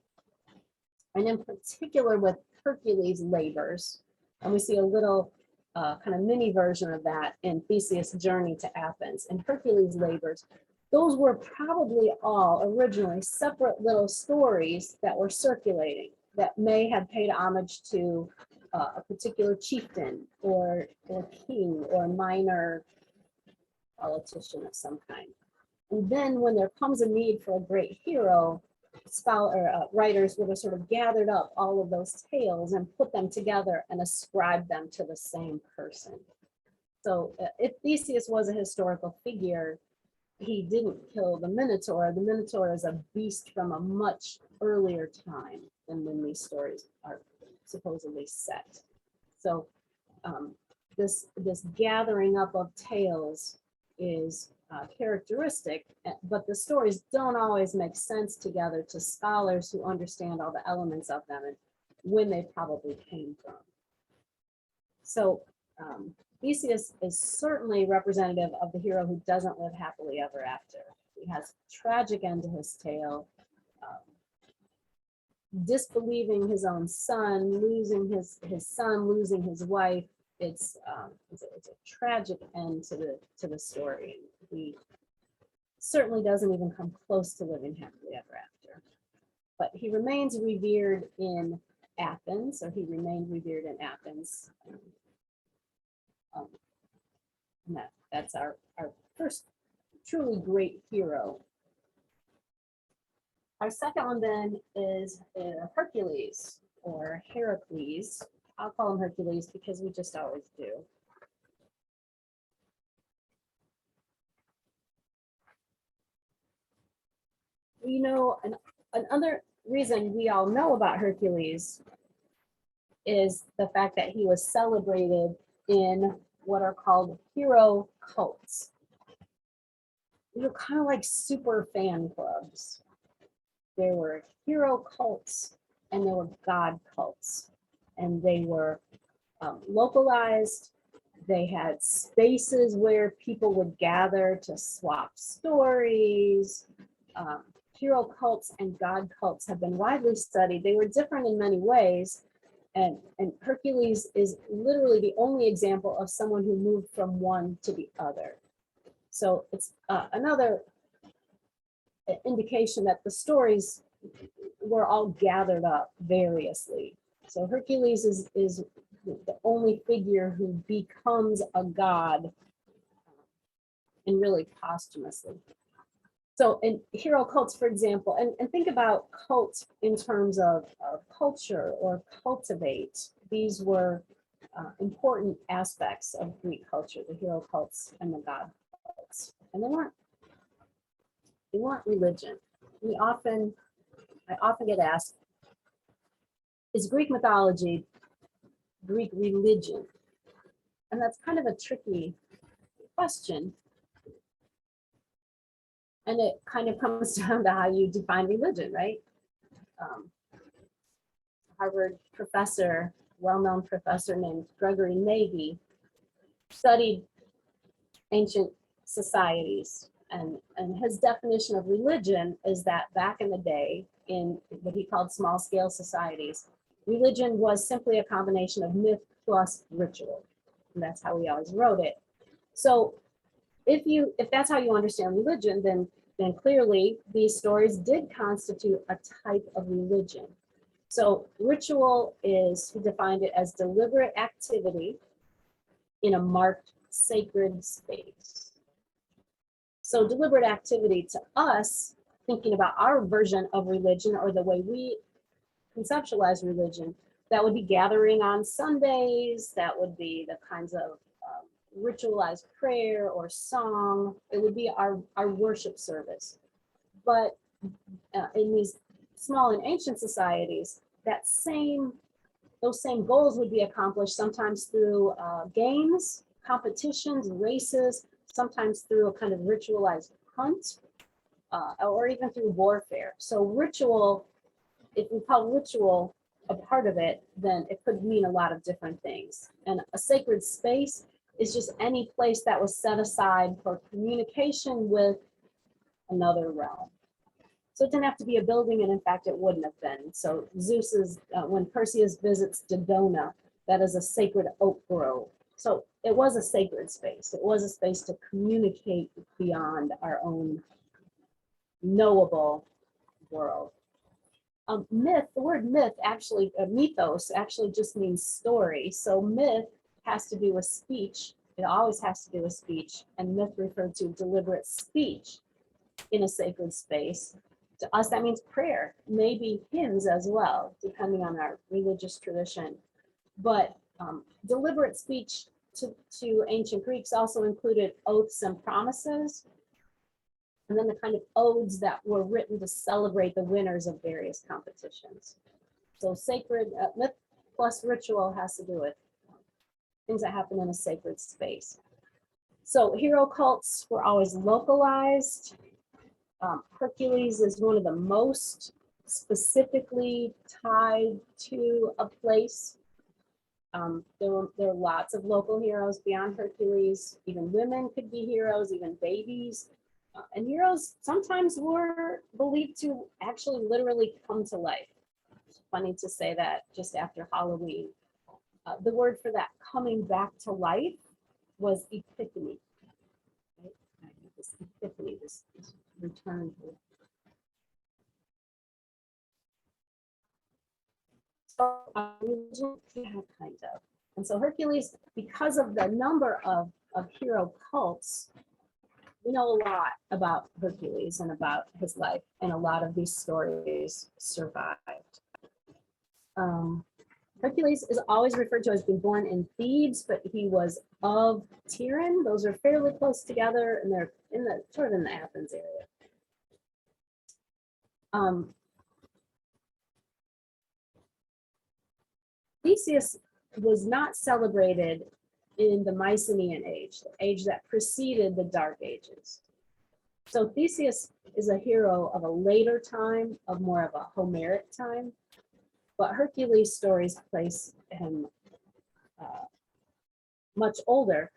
And in particular with Hercules' labors. And we see a little kind of mini version of that in Theseus' journey to Athens. And Hercules' labors, those were probably all originally separate little stories that were circulating that may have paid homage to a particular chieftain or king or minor politician of some kind. And then when there comes a need for a great hero, writers would have sort of gathered up all of those tales and put them together and ascribed them to the same person. So if Theseus was a historical figure, he didn't kill the Minotaur. The Minotaur is a beast from a much earlier time than when these stories are supposedly set. So this gathering up of tales is characteristic, but the stories don't always make sense together to scholars who understand all the elements of them and when they probably came from. So Theseus is certainly representative of the hero who doesn't live happily ever after. He has a tragic end to his tale, disbelieving his own son, losing his son, losing his wife. It's a tragic end to the story. He certainly doesn't even come close to living happily ever after. But he remains revered in Athens, or he remained revered in Athens. And that's our first truly great hero. Our second one then is Hercules, or Heracles. I'll call him Hercules because we just always do. You know, another reason we all know about Hercules is the fact that he was celebrated in what are called hero cults. They're kind of like super fan clubs. There were hero cults and there were god cults, and they were localized. They had spaces where people would gather to swap stories. Hero cults and god cults have been widely studied. They were different in many ways. And Hercules is literally the only example of someone who moved from one to the other. So it's another indication that the stories were all gathered up variously. So Hercules is the only figure who becomes a god, and really posthumously. So in hero cults, for example, and think about cults in terms of culture or cultivate. These were important aspects of Greek culture, the hero cults and the god cults. And they weren't religion. I often get asked, is Greek mythology Greek religion? And that's kind of a tricky question. And it kind of comes down to how you define religion, right? Harvard professor, well-known professor named Gregory Nagy, studied ancient societies. And his definition of religion is that back in the day, in what he called small-scale societies, religion was simply a combination of myth plus ritual. And that's how he always wrote it. So if that's how you understand religion, then clearly these stories did constitute a type of religion. So ritual is, he defined it as deliberate activity in a marked sacred space. So deliberate activity to us, thinking about our version of religion or the way we conceptualize religion, that would be gathering on Sundays, that would be the kinds of ritualized prayer or song. It would be our worship service. But in these small and ancient societies, those same goals would be accomplished sometimes through games, competitions, races, sometimes through a kind of ritualized hunt, or even through warfare. So ritual, if we call ritual a part of it, then it could mean a lot of different things. And a sacred space is just any place that was set aside for communication with another realm. So it didn't have to be a building, and in fact, it wouldn't have been. So Zeus's, when Perseus visits Dodona, that is a sacred oak grove. So it was a sacred space. It was a space to communicate beyond our own knowable world. Myth, the word myth actually, mythos actually just means story. So myth has to do with speech. It always has to do with speech. And myth referred to deliberate speech in a sacred space. To us, that means prayer, maybe hymns as well, depending on our religious tradition. But deliberate speech to ancient Greeks also included oaths and promises, and then the kind of odes that were written to celebrate the winners of various competitions. So sacred myth plus ritual has to do with things that happen in a sacred space. So hero cults were always localized. Hercules is one of the most specifically tied to a place. There are lots of local heroes beyond Hercules. Even women could be heroes, even babies. And heroes sometimes were believed to actually literally come to life. It's funny to say that just after Halloween. The word for that coming back to life was epiphany. Right? This epiphany, this return to it. So, religion, yeah, kind of. And so Hercules, because of the number of hero cults, we know a lot about Hercules and about his life, and a lot of these stories survived. Hercules is always referred to as being born in Thebes, but he was of Tiran. Those are fairly close together, and they're in the sort of in the Athens area. Theseus was not celebrated in the Mycenaean age, the age that preceded the Dark Ages. So Theseus is a hero of a later time, of more of a Homeric time, but Hercules stories place him much older.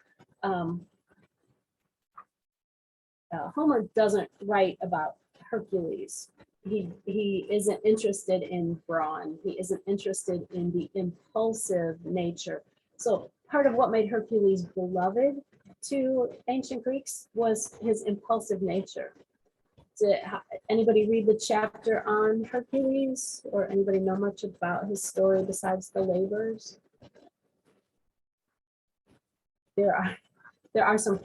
Homer doesn't write about Hercules. He isn't interested in brawn. He isn't interested in the impulsive nature. So part of what made Hercules beloved to ancient Greeks was his impulsive nature. Did anybody read the chapter on Hercules, or anybody know much about his story besides the labors? There are some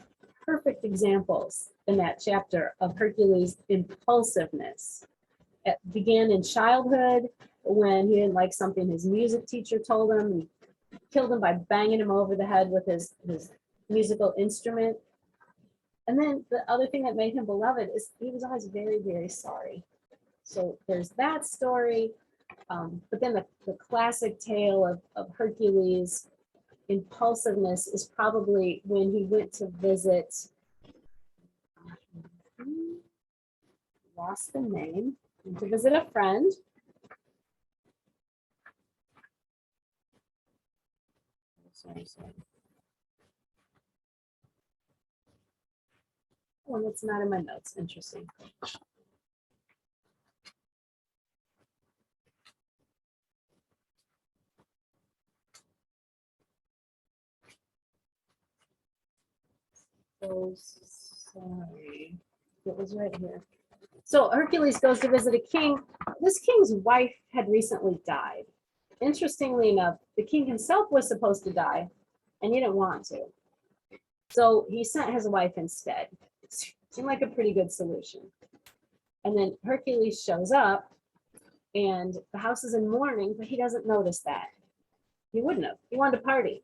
perfect examples in that chapter of Hercules' impulsiveness. It began in childhood when he didn't like something his music teacher told him. He killed him by banging him over the head with his musical instrument. And then the other thing that made him beloved is he was always very, very sorry. So there's that story. But then the classic tale of Hercules' impulsiveness is probably when he went to visit, lost the name, went to visit a friend. Sorry. Oh, and it's not in my notes. Interesting. Oh, sorry. It was right here. So Hercules goes to visit a king. This king's wife had recently died. Interestingly enough, the king himself was supposed to die, and he didn't want to. So he sent his wife instead. Seemed like a pretty good solution. And then Hercules shows up, and the house is in mourning, but he doesn't notice that. He wouldn't have. He wanted to party.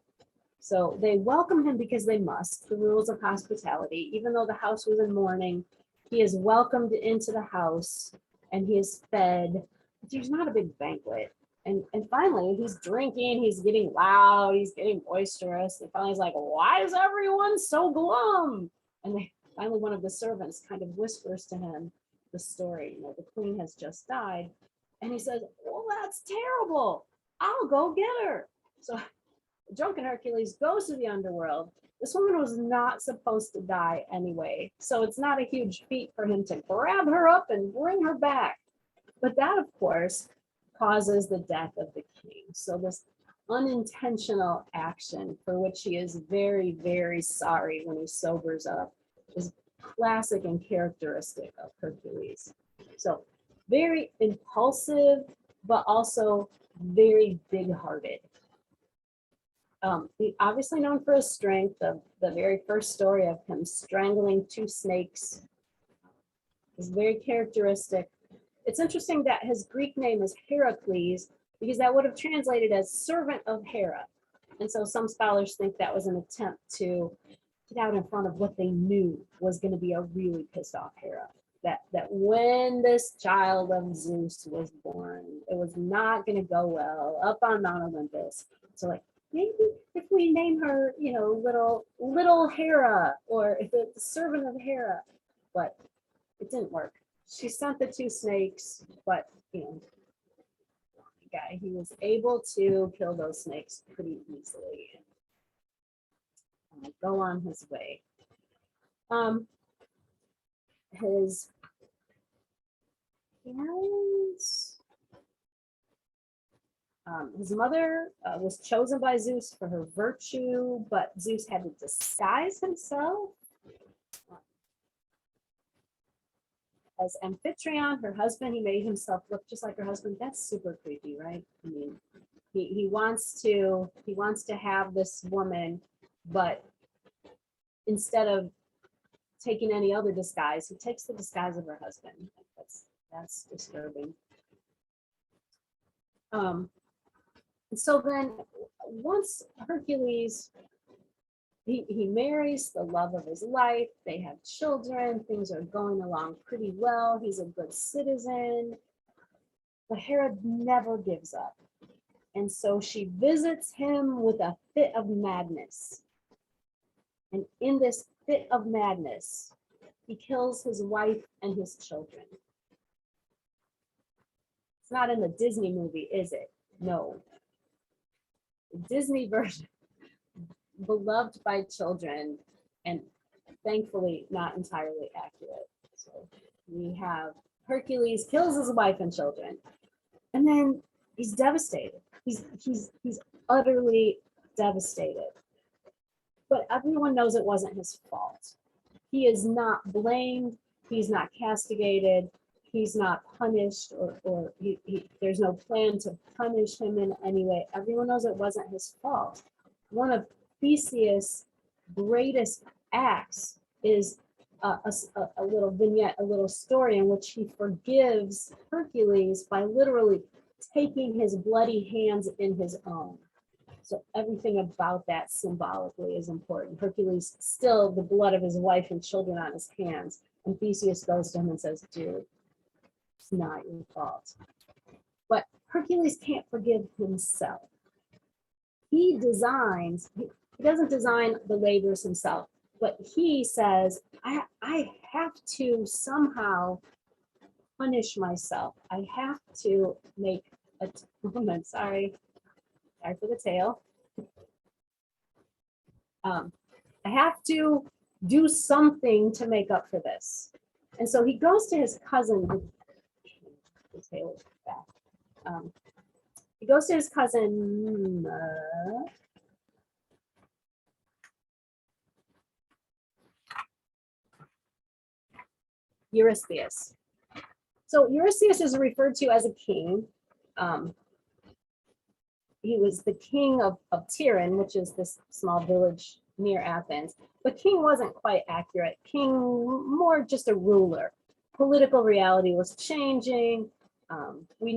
So they welcome him because they must, the rules of hospitality. Even though the house was in mourning, he is welcomed into the house and he is fed. There's not a big banquet. And finally, he's drinking, he's getting loud, he's getting boisterous. And finally, he's like, why is everyone so glum? And finally, one of the servants kind of whispers to him the story, the queen has just died. And he says, well, that's terrible. I'll go get her. So drunken Hercules goes to the underworld. This woman was not supposed to die anyway. So it's not a huge feat for him to grab her up and bring her back. But that, of course, causes the death of the king. So this unintentional action for which he is very, very sorry when he sobers up is classic and characteristic of Hercules. So very impulsive, but also very big-hearted. He obviously known for his strength. Of the very first story of him strangling 2 snakes is very characteristic. It's interesting that his Greek name is Heracles because that would have translated as servant of Hera. And so some scholars think that was an attempt to get out in front of what they knew was going to be a really pissed off Hera. That when this child of Zeus was born, it was not going to go well up on Mount Olympus. So like, maybe if we name her, little Hera, or if it's the servant of Hera, but it didn't work. She sent the 2 snakes, but he was able to kill those snakes pretty easily and go on his way. His parents, his mother was chosen by Zeus for her virtue, but Zeus had to disguise himself as Amphitryon, her husband. He made himself look just like her husband. That's super creepy, right? I mean, he wants to have this woman, but instead of taking any other disguise, he takes the disguise of her husband. That's disturbing. So then once Hercules, he marries the love of his life, they have children, things are going along pretty well, he's a good citizen, but Hera never gives up. And so she visits him with a fit of madness. And in this fit of madness, he kills his wife and his children. It's not in the Disney movie, is it? No. The Disney version, beloved by children, and thankfully not entirely accurate. So we have Hercules kills his wife and children, and then he's devastated. He's utterly devastated. But everyone knows it wasn't his fault. He is not blamed. He's not castigated. He's not punished, or there's no plan to punish him in any way. Everyone knows it wasn't his fault. One of Theseus' greatest acts is a little vignette, a little story in which he forgives Hercules by literally taking his bloody hands in his own. So everything about that symbolically is important. Hercules still the blood of his wife and children on his hands. And Theseus goes to him and says, dude, it's not your fault. But Hercules can't forgive himself. He doesn't design the labors himself, but he says, I have to somehow punish myself. I have to make atonement. Sorry for the tail. I have to do something to make up for this. And so he goes to his cousin. The tail is back. He goes to his cousin. Eurystheus. So Eurystheus is referred to as a king. He was the king of Tyrrhen, which is this small village near Athens. But king wasn't quite accurate. King, more just a ruler. Political reality was changing. They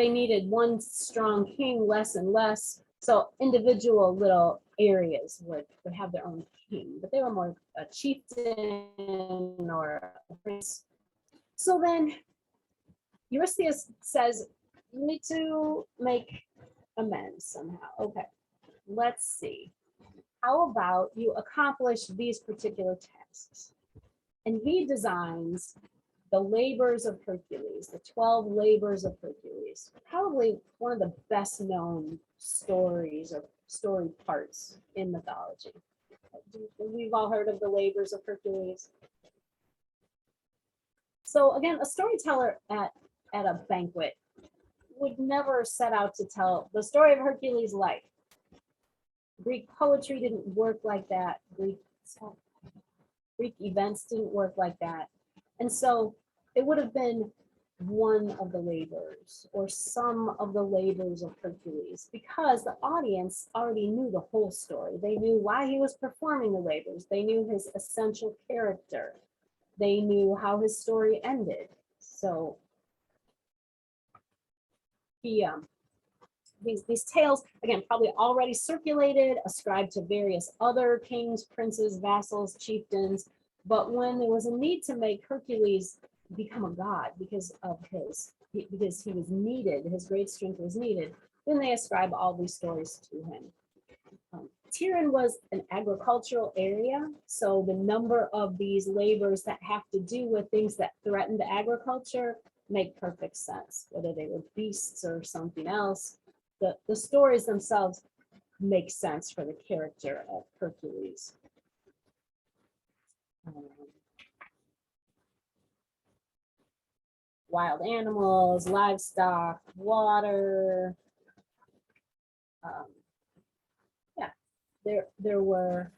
needed one strong king less and less. So individual little areas would have their own king, but they were more a chieftain or a prince. So then Eurystheus says, you need to make amends somehow. Okay, let's see. how about you accomplish these particular tasks? And he designs the labors of Hercules, the 12 labors of Hercules, probably one of the best known stories or story parts in mythology. We've all heard of the labors of Hercules. So again, a storyteller at a banquet would never set out to tell the story of Hercules' life. Greek poetry didn't work like that. Greek events didn't work like that. And so it would have been one of the labors or some of the labors of Hercules, because the audience already knew the whole story. They knew why he was performing the labors. They knew his essential character. They knew how his story ended. So these tales, again, probably already circulated, ascribed to various other kings, princes, vassals, chieftains. But when there was a need to make Hercules become a god because he was needed, his great strength was needed, then they ascribe all these stories to him. Tiran was an agricultural area, so the number of these labors that have to do with things that threatened agriculture make perfect sense, whether they were beasts or something else. The stories themselves make sense for the character of Hercules. Wild animals, livestock, water. There were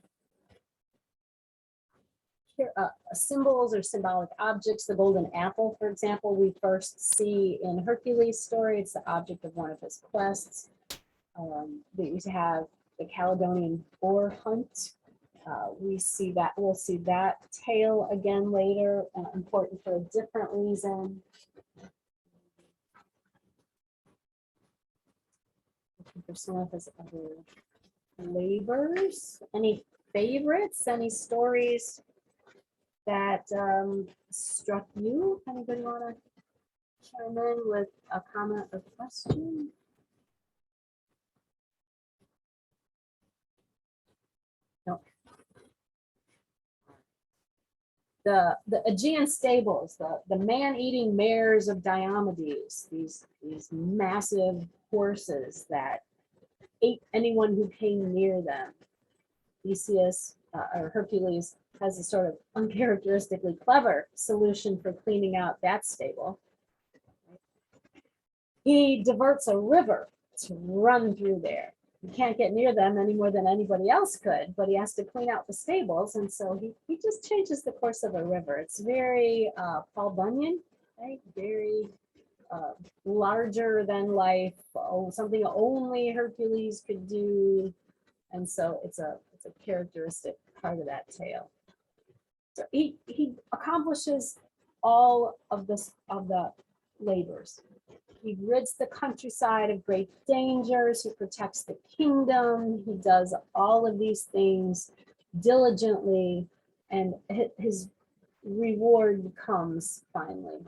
symbols or symbolic objects. The golden apple, for example, we first see in Hercules' story. It's the object of one of his quests. We have the Caledonian boar hunt. We'll see that tale again later, important for a different reason. Looking for some of his other labors. Any favorites? Any stories that struck you? Anybody want to chime in with a comment or question? No. The Aegean stables, the man-eating mares of Diomedes, these massive horses that ate anyone who came near them. Theseus or Hercules has a sort of uncharacteristically clever solution for cleaning out that stable. He diverts a river to run through there. You can't get near them any more than anybody else could, but he has to clean out the stables, and so he just changes the course of a river. It's very Paul Bunyan, right? Very larger than life, something only Hercules could do, and so it's a characteristic part of that tale. So he accomplishes all of the labors. He rids the countryside of great dangers. He protects the kingdom. He does all of these things diligently, and his reward comes finally.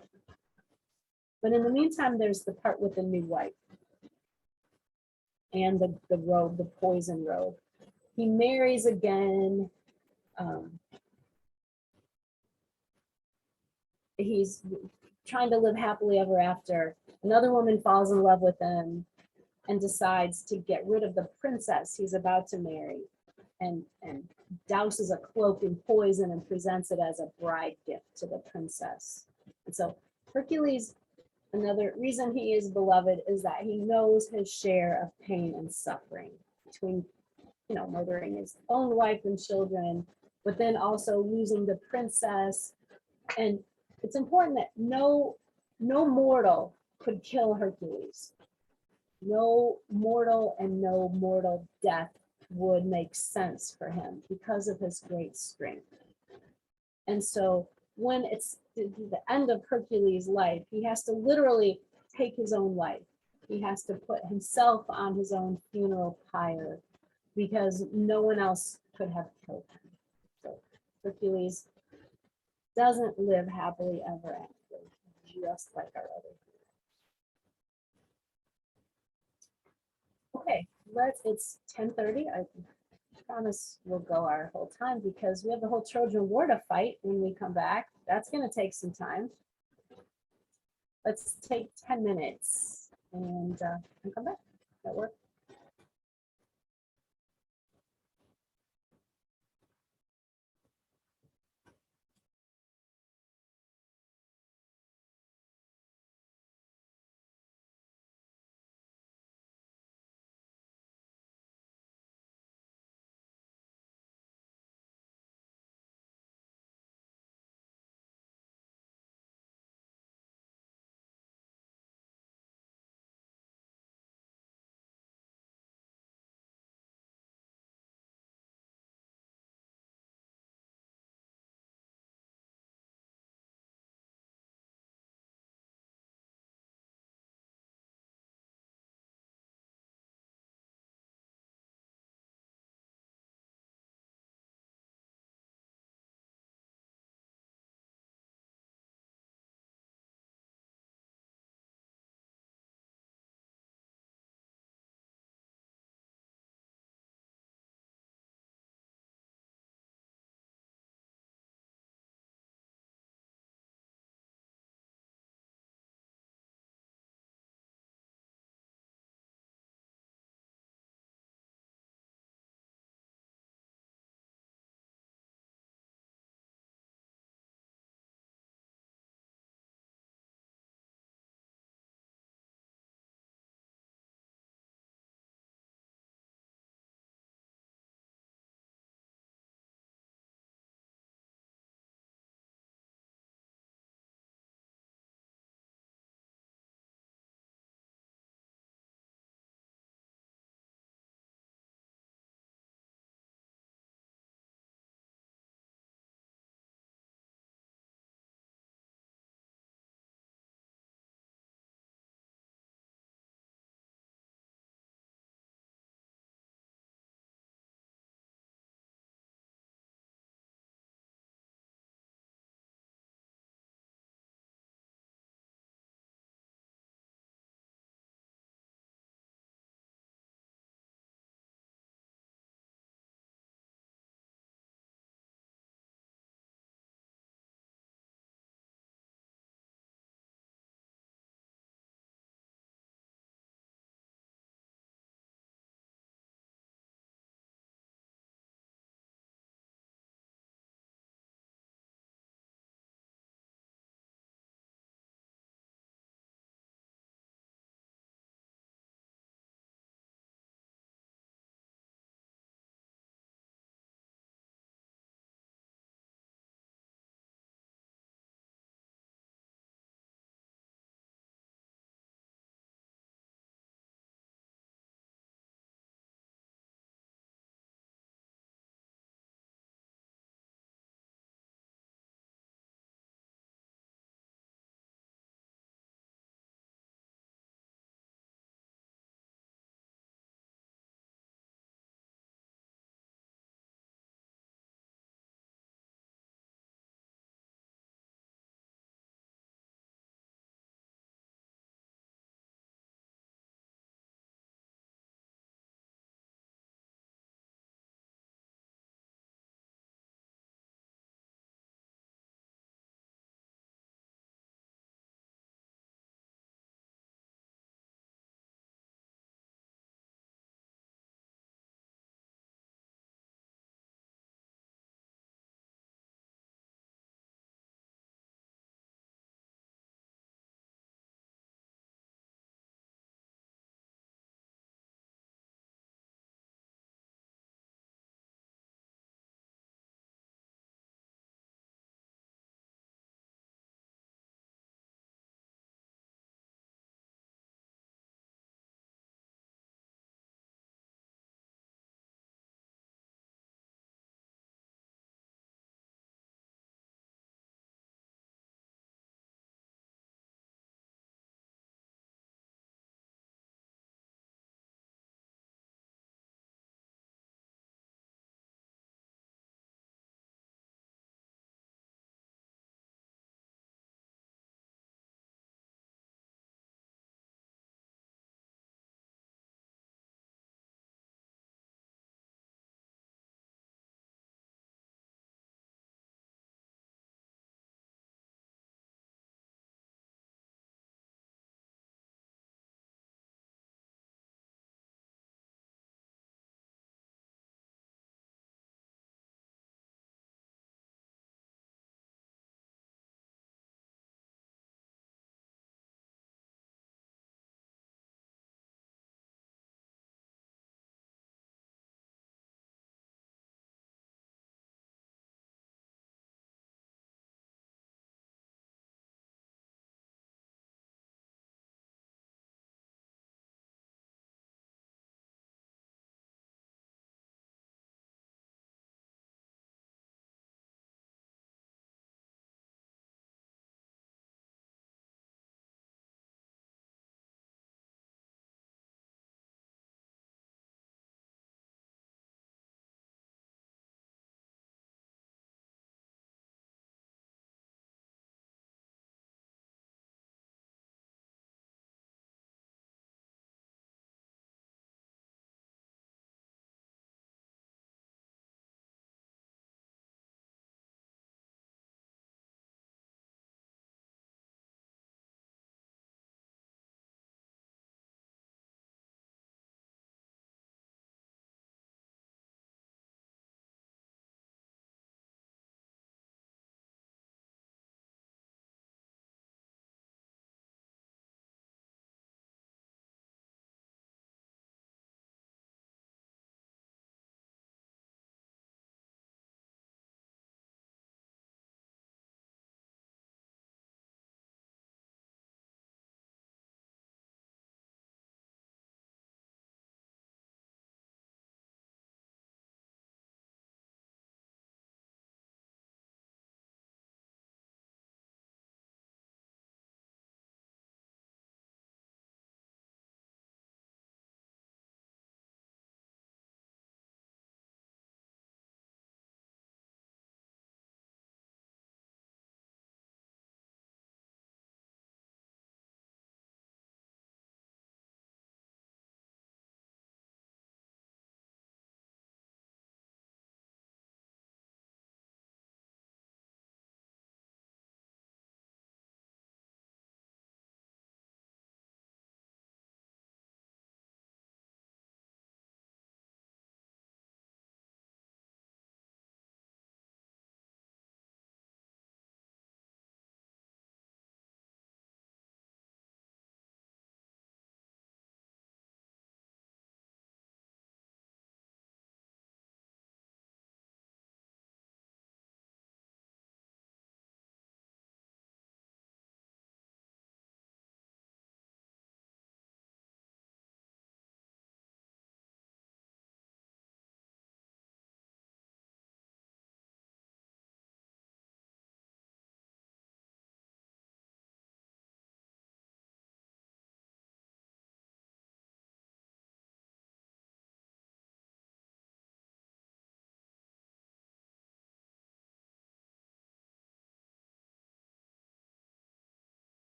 But in the meantime, there's the part with the new wife and the robe, the poison robe. He marries again. He's trying to live happily ever after. Another woman falls in love with him and decides to get rid of the princess he's about to marry, and douses a cloak in poison and presents it as a bride gift to the princess. And so Hercules, another reason he is beloved is that he knows his share of pain and suffering between, murdering his own wife and children, but then also losing the princess. And it's important that no mortal could kill Hercules. No mortal and no mortal death would make sense for him because of his great strength. And so when it's the end of Hercules' life, he has to literally take his own life. He has to put himself on his own funeral pyre because no one else could have killed him. So Hercules doesn't live happily ever after, just like our other. Okay, it's 10:30. I promise we'll go our whole time because we have the whole Trojan War to fight when we come back. That's gonna take some time. Let's take 10 minutes and come back. That work?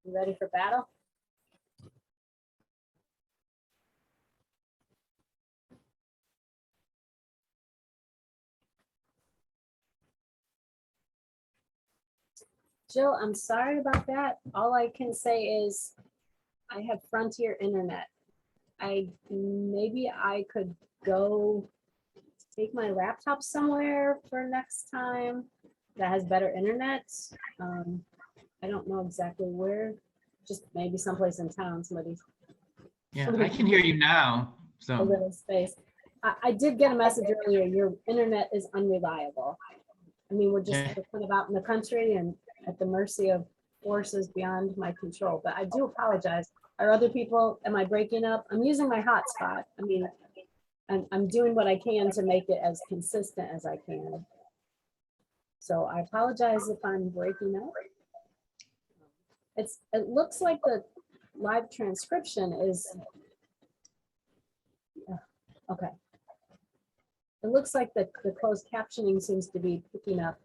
You ready for battle? Jill, I'm sorry about that. All I can say is I have Frontier Internet. Maybe I could go take my laptop somewhere for next time that has better internet. I don't know exactly where, just maybe someplace in town, somebody's Yeah, I can hear you now, a so. little space. I did get a message earlier, your internet is unreliable. I mean, we're Yeah. kind of out in the country and at the mercy of forces beyond my control, but I do apologize. Are other people, am I breaking up? I'm using my hotspot. I mean, I'm doing what I can to make it as consistent as I can. So I apologize if I'm breaking up. It looks like the live transcription is, yeah, okay. It looks like the closed captioning seems to be picking up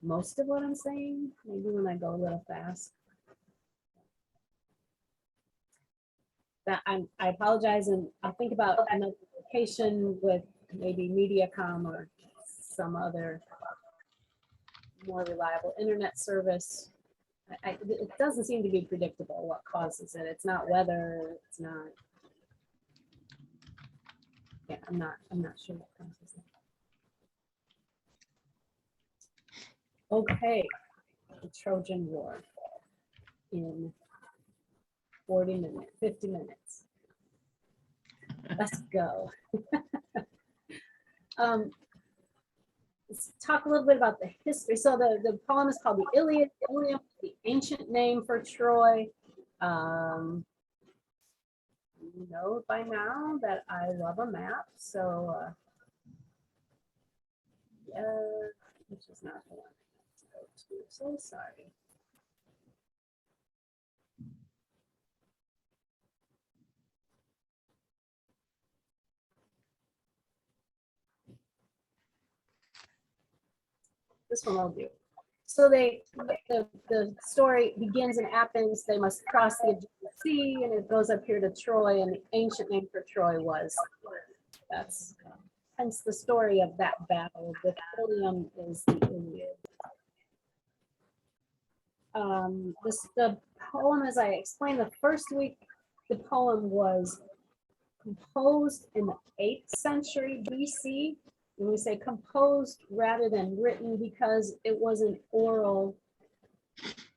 most of what I'm saying, maybe when I go a little fast. That I apologize, and I'll think about another location with maybe MediaCom or some other more reliable internet service. It doesn't seem to be predictable what causes it. It's not weather, it's not. Yeah, I'm not sure what causes it. Okay, the Trojan War in 40 minutes, 50 minutes. Let's go. Let's talk a little bit about the history. So the poem is called the Iliad. Ilium, the ancient name for Troy. You know by now that I love a map. So, which is not the one I have to go to. So sorry. This one will do. So the story begins in Athens. They must cross the Aegean Sea, and it goes up here to Troy. And the ancient name for Troy was. That's hence the story of that battle. The Ilium is the Iliad. The poem, as I explained the first week, the poem was composed in the 8th century BC. When we say composed rather than written, because it was an oral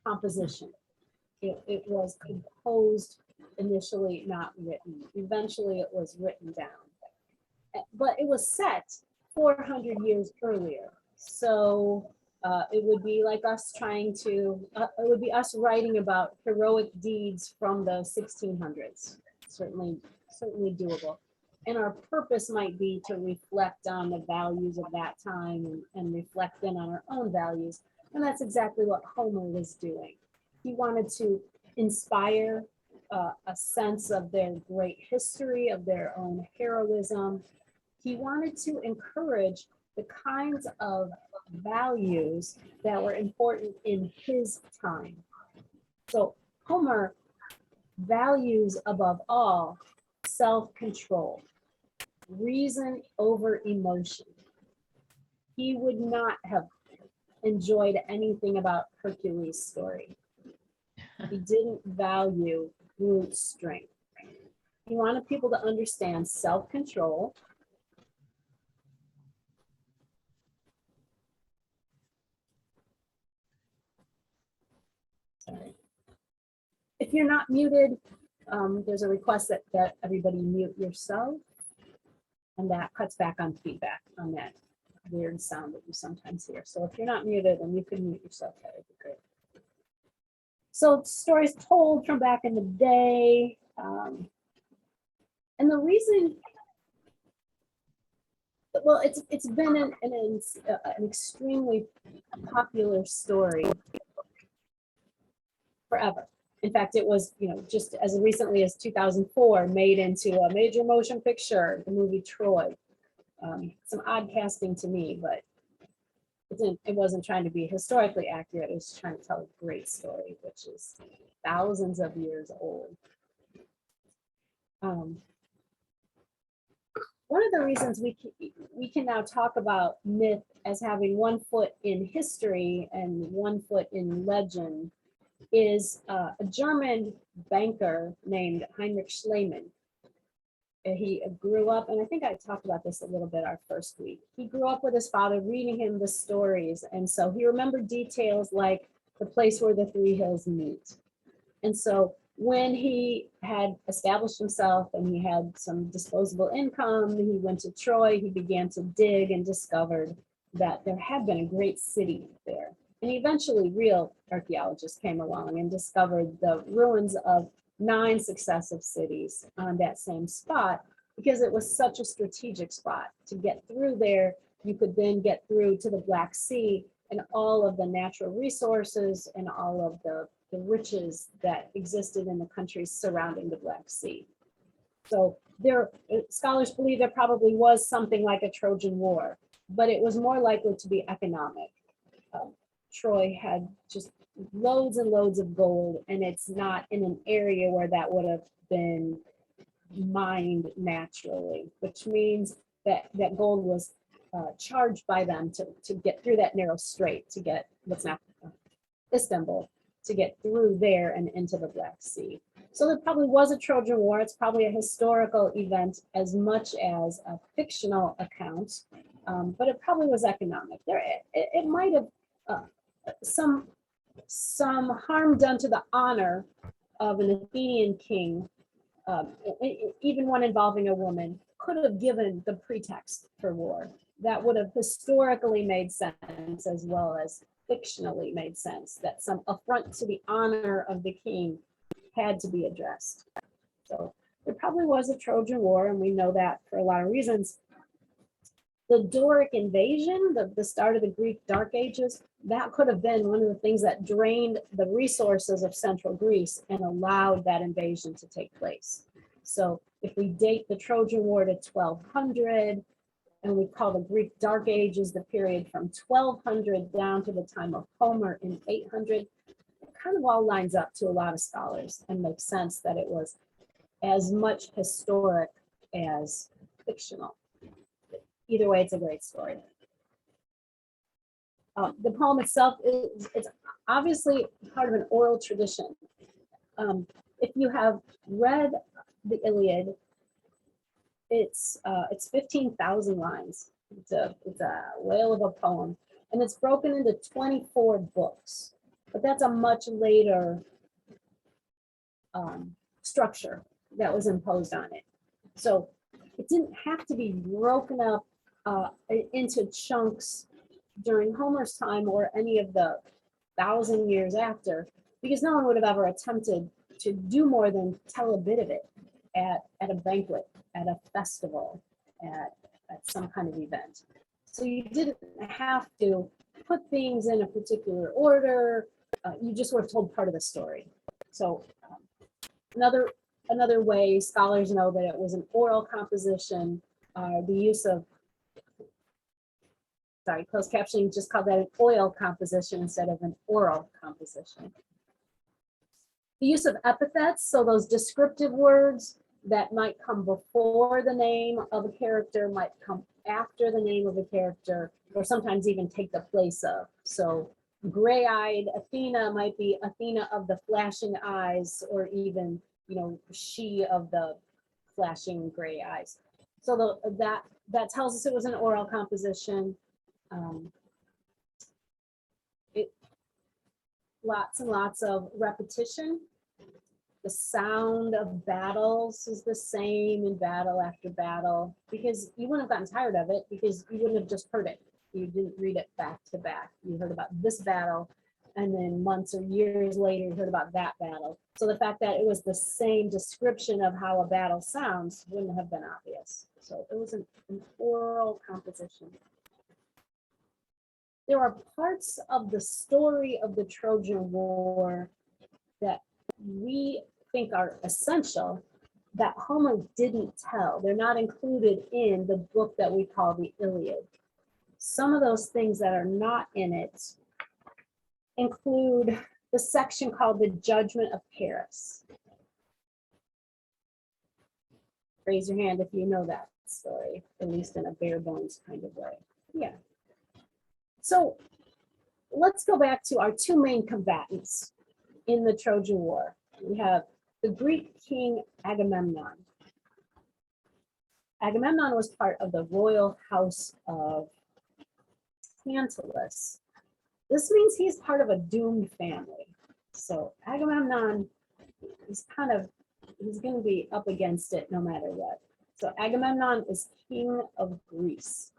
composition. It was composed initially, not written. Eventually, it was written down. But it was set 400 years earlier. So it would be like us trying to, it would be us writing about heroic deeds from the 1600s. Certainly doable. And our purpose might be to reflect on the values of that time and reflect then on our own values. And that's exactly what Homer was doing. He wanted to inspire a sense of their great history, of their own heroism. He wanted to encourage the kinds of values that were important in his time. So Homer values above all self-control, reason over emotion. He would not have enjoyed anything about Hercules' story. He didn't value brute strength. He wanted people to understand self-control, sorry. If you're not muted, there's a request that everybody mute yourself, and that cuts back on feedback on that weird sound that you sometimes hear. So if you're not muted and you can mute yourself, that would be great. So stories told from back in the day. And the reason, well, it's been an extremely popular story forever. In fact, it was, just as recently as 2004, made into a major motion picture, the movie Troy. Some odd casting to me, but it wasn't trying to be historically accurate. It was trying to tell a great story, which is thousands of years old. One of the reasons we can now talk about myth as having one foot in history and one foot in legend is a German banker named Heinrich Schliemann. He grew up, and I think I talked about this a little bit our first week. He grew up with his father reading him the stories, and so he remembered details like the place where the three hills meet. And so when he had established himself and he had some disposable income, he went to Troy, he began to dig and discovered that there had been a great city there. And eventually real archaeologists came along and discovered the ruins of 9 successive cities on that same spot, because it was such a strategic spot. To get through there, you could then get through to the Black Sea and all of the natural resources and all of the riches that existed in the countries surrounding the Black Sea. So scholars believe there probably was something like a Trojan War, but it was more likely to be economic. Troy had just loads and loads of gold, and it's not in an area where that would have been mined naturally, which means that gold was charged by them to get through that narrow strait, to get what's now Istanbul, to get through there and into the Black Sea. So there probably was a Trojan War. It's probably a historical event as much as a fictional account, but it probably was economic. It might have some harm done to the honor of an Athenian king, even one involving a woman, could have given the pretext for war. That would have historically made sense as well as fictionally made sense, that some affront to the honor of the king had to be addressed. So there probably was a Trojan War, and we know that for a lot of reasons. The Doric invasion, the start of the Greek Dark Ages, that could have been one of the things that drained the resources of central Greece and allowed that invasion to take place. So if we date the Trojan War to 1200, and we call the Greek Dark Ages the period from 1200 down to the time of Homer in 800, it kind of all lines up to a lot of scholars and makes sense that it was as much historic as fictional. Either way, it's a great story. The poem itself it's obviously part of an oral tradition. If you have read the Iliad, it's 15,000 lines. It's a whale of a poem, and it's broken into 24 books. But that's a much later structure that was imposed on it. So it didn't have to be broken up into chunks during Homer's time or any of the 1,000 years after, because no one would have ever attempted to do more than tell a bit of it at a banquet, at a festival, at some kind of event. So you didn't have to put things in a particular order. You just were told part of the story. So another way scholars know that it was an oral composition, the use of, closed captioning just called that an oil composition instead of an oral composition. The use of epithets, so those descriptive words that might come before the name of a character, might come after the name of a character, or sometimes even take the place of. So gray-eyed Athena might be Athena of the flashing eyes, or even, she of the flashing gray eyes. So that tells us it was an oral composition. Lots and lots of repetition. The sound of battles is the same in battle after battle, because you wouldn't have gotten tired of it, because you wouldn't have just heard it. You didn't read it back to back. You heard about this battle, and then months or years later, you heard about that battle. So the fact that it was the same description of how a battle sounds wouldn't have been obvious. So it was an oral composition. There are parts of the story of the Trojan War that we think are essential that Homer didn't tell. They're not included in the book that we call the Iliad. some of those things that are not in it include the section called the Judgment of Paris. Raise your hand if you know that story, at least in a bare bones kind of way. Yeah. So let's go back to our two main combatants in the Trojan War. We have the Greek king Agamemnon. Agamemnon was part of the royal house of Tantalus. This means he's part of a doomed family. So Agamemnon is he's going to be up against it no matter what. So Agamemnon is king of Greece.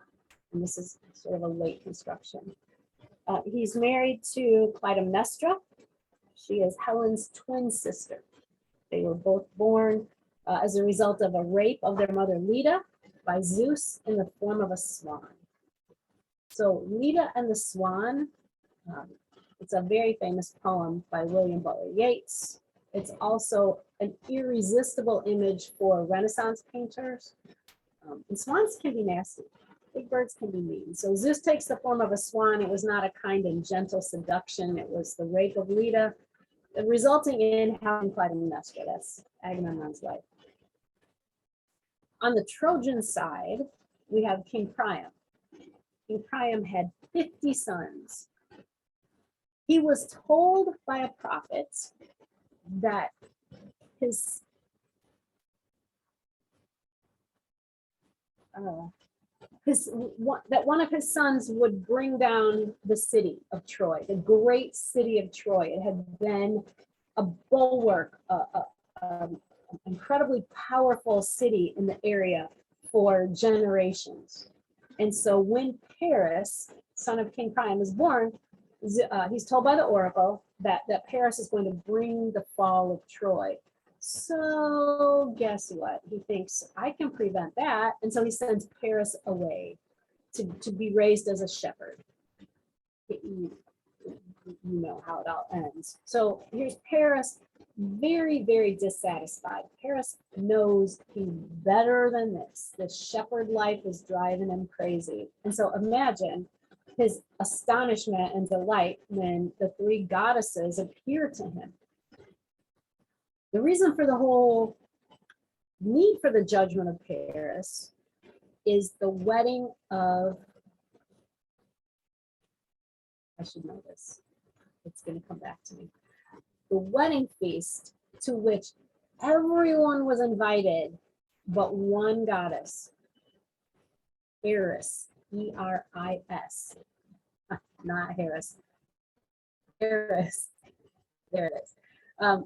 And this is sort of a late construction. He's married to Clytemnestra. She is Helen's twin sister. They were both born as a result of a rape of their mother Leda by Zeus in the form of a swan. So Leda and the Swan, it's a very famous poem by William Butler Yeats. It's also an irresistible image for Renaissance painters. And swans can be nasty. Big birds can be mean. So Zeus takes the form of a swan. It was not a kind and gentle seduction. It was the rape of Leda, resulting in Helen Clytemnestra. That's Agamemnon's wife. On the Trojan side, we have King Priam. King Priam had 50 sons. He was told by a prophet that that one of his sons would bring down the city of Troy, the great city of Troy. It had been a bulwark, incredibly powerful city in the area for generations. And so when Paris, son of King Priam, is born, he's told by the oracle that Paris is going to bring the fall of Troy. So guess what? He thinks, I can prevent that. And so he sends Paris away to be raised as a shepherd. You know how it all ends. So here's Paris, very, very dissatisfied. Paris knows he's better than this. The shepherd life is driving him crazy. And so imagine his astonishment and delight when the three goddesses appear to him. The reason for the whole need for the judgment of Paris is the wedding of, I should know this, it's going to come back to me. The wedding feast to which everyone was invited but one goddess, Eris, E-R-I-S, not Harris, Eris, there it is.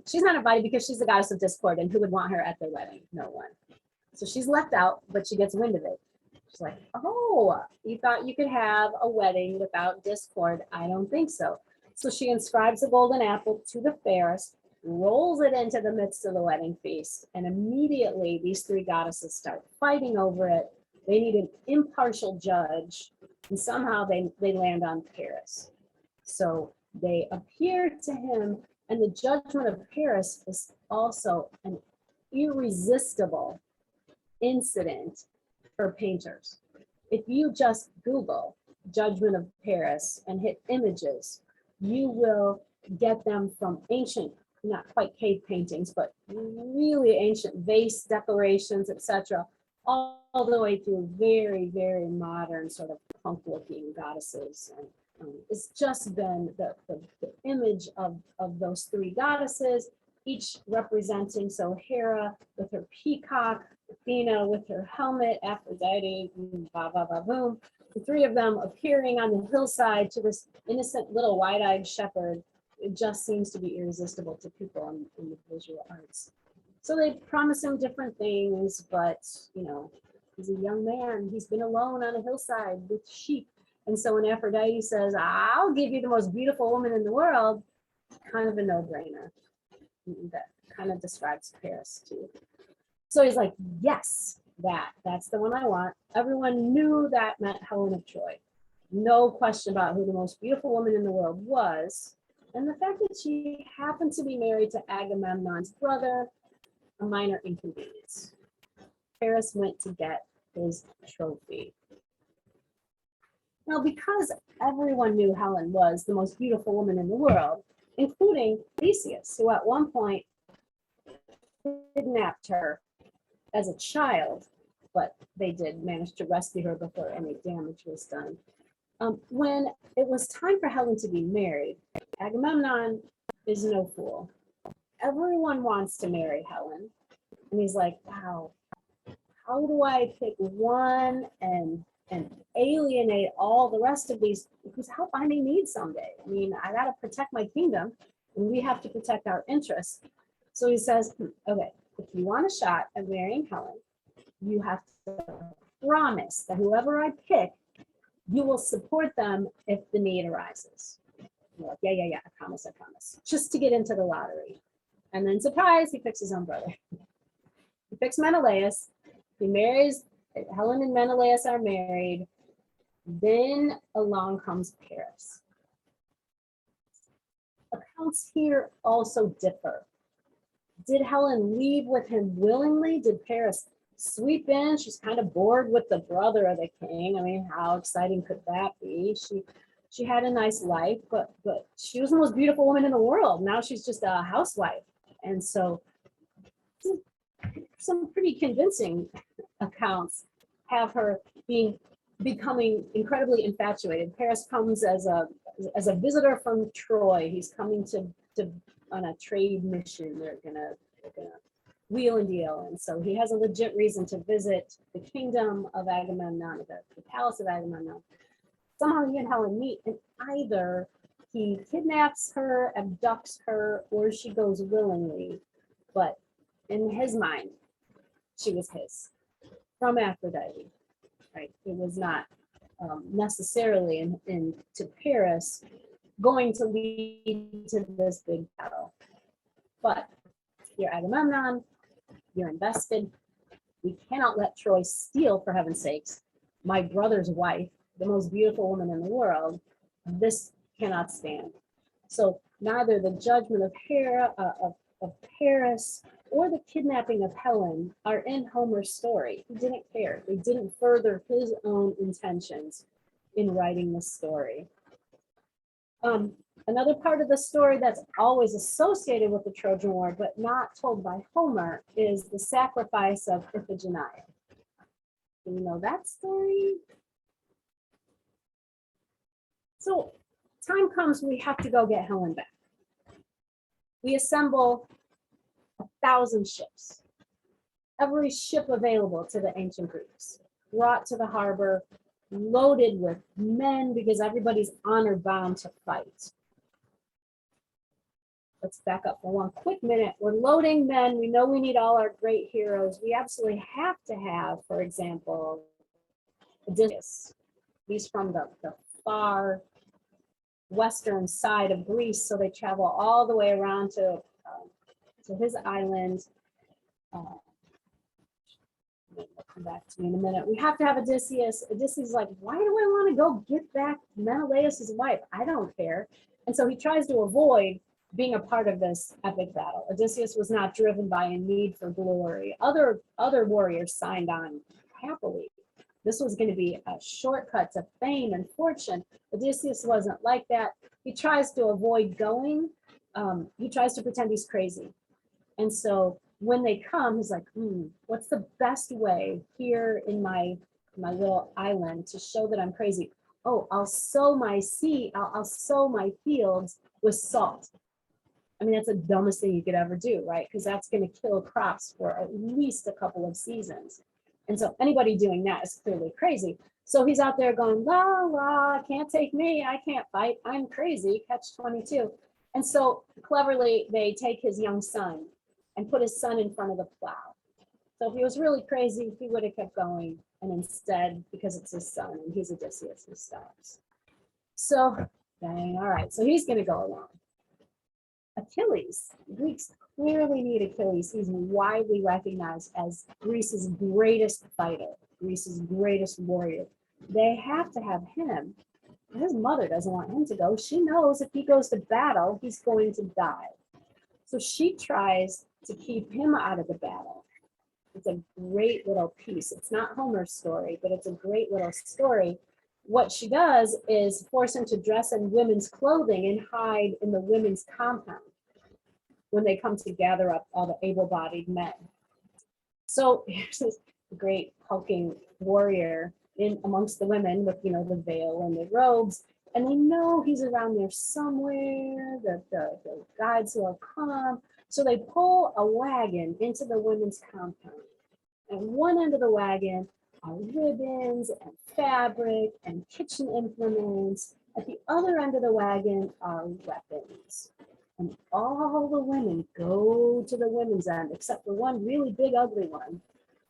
She's not invited because she's the goddess of discord, and who would want her at their wedding? No one. So she's left out, but she gets wind of it. She's like, oh, you thought you could have a wedding without discord? I don't think so. So she inscribes a golden apple to the fairest, rolls it into the midst of the wedding feast, and immediately these three goddesses start fighting over it. They need an impartial judge, and somehow they land on Paris. So they appear to him, and the judgment of Paris is also an irresistible incident for painters. If you just Google judgment of Paris and hit images, you will get them from ancient, not quite cave paintings, but really ancient vase decorations, etc., all the way through very, very modern sort of punk-looking goddesses. And it's just been the image of those three goddesses, each representing, so Hera with her peacock, Athena with her helmet, Aphrodite, ba ba ba boom. The three of them appearing on the hillside to this innocent little wide-eyed shepherd. It just seems to be irresistible to people in the visual arts. So they promise him different things, but he's a young man. He's been alone on a hillside with sheep. And so when Aphrodite says, I'll give you the most beautiful woman in the world, kind of a no-brainer. That kind of describes Paris too. So he's like, yes, that's the one I want. Everyone knew that meant Helen of Troy. No question about who the most beautiful woman in the world was. And the fact that she happened to be married to Agamemnon's brother, a minor inconvenience. Paris went to get his trophy. Now, because everyone knew Helen was the most beautiful woman in the world, including Theseus, who at one point kidnapped her as a child, but they did manage to rescue her before any damage was done. When it was time for Helen to be married, Agamemnon is no fool. Everyone wants to marry Helen. And he's like, wow, how do I pick one and alienate all the rest of these whose help I may need someday? I mean, I got to protect my kingdom and we have to protect our interests. So he says, okay, if you want a shot at marrying Helen, you have to promise that whoever I pick, you will support them if the need arises. You're like, yeah, I promise. Just to get into the lottery. And then surprise, he picks his own brother. He picks Menelaus. He marries, Helen and Menelaus are married. Then along comes Paris. Accounts here also differ. Did Helen leave with him willingly? Did Paris sweep in? She's kind of bored with the brother of the king. I mean, how exciting could that be? She had a nice life, but she was the most beautiful woman in the world. Now she's just a housewife. And so some pretty convincing accounts have her becoming incredibly infatuated. Paris comes as a visitor from Troy. He's coming to on a trade mission. They're gonna wheel and deal. And so he has a legit reason to visit the kingdom of Agamemnon, the palace of Agamemnon. Somehow he and Helen meet, and either he kidnaps her, abducts her, or she goes willingly. But in his mind, she was his from Aphrodite, right? It was not necessarily in to Paris going to lead to this big battle. But you're Agamemnon, you're invested. We cannot let Troy steal, for heaven's sakes, my brother's wife, the most beautiful woman in the world. This cannot stand. So neither the judgment of Paris or the kidnapping of Helen are in Homer's story. He didn't care. They didn't further his own intentions in writing this story. Another part of the story that's always associated with the Trojan War, but not told by Homer, is the sacrifice of Iphigenia. Do you know that story? So time comes, we have to go get Helen back. We assemble 1,000 ships, every ship available to the ancient Greeks, brought to the harbor, loaded with men because everybody's honor bound to fight. Let's back up for one quick minute. We're loading men. We know we need all our great heroes. We absolutely have to have, for example, Odysseus. He's from the far western side of Greece, so they travel all the way around to his island. Come back to me in a minute. We have to have Odysseus. Odysseus is like, why do I want to go get back Menelaus' wife? I don't care. And so he tries to avoid being a part of this epic battle. Odysseus was not driven by a need for glory. Other warriors signed on happily. This was going to be a shortcut to fame and fortune. Odysseus wasn't like that. He tries to avoid going. He tries to pretend he's crazy. And so when they come, he's like, what's the best way here in my little island to show that I'm crazy? Oh, I'll sow my fields with salt. I mean, that's the dumbest thing you could ever do, right? Because that's going to kill crops for at least a couple of seasons. And so anybody doing that is clearly crazy. So he's out there going, la, la, can't take me. I can't fight. I'm crazy. Catch 22. And so cleverly, they take his young son and put his son in front of the plow. So if he was really crazy, he would have kept going. And instead, because it's his son and he's Odysseus, he stops. So, dang, all right. So he's going to go along. Achilles, Greeks clearly need Achilles. He's widely recognized as Greece's greatest fighter, Greece's greatest warrior. They have to have him. His mother doesn't want him to go. She knows if he goes to battle, he's going to die. So she tries to keep him out of the battle. It's a great little piece. It's not Homer's story, but it's a great little story what she does is force him to dress in women's clothing and hide in the women's compound when they come to gather up all the able-bodied men. So here's this great hulking warrior in amongst the women with, the veil and the robes, and they know he's around there somewhere, the guides will come. So they pull a wagon into the women's compound. And one end of the wagon are ribbons and fabric and kitchen implements. At the other end of the wagon are weapons. And all the women go to the women's end, except for one really big, ugly one.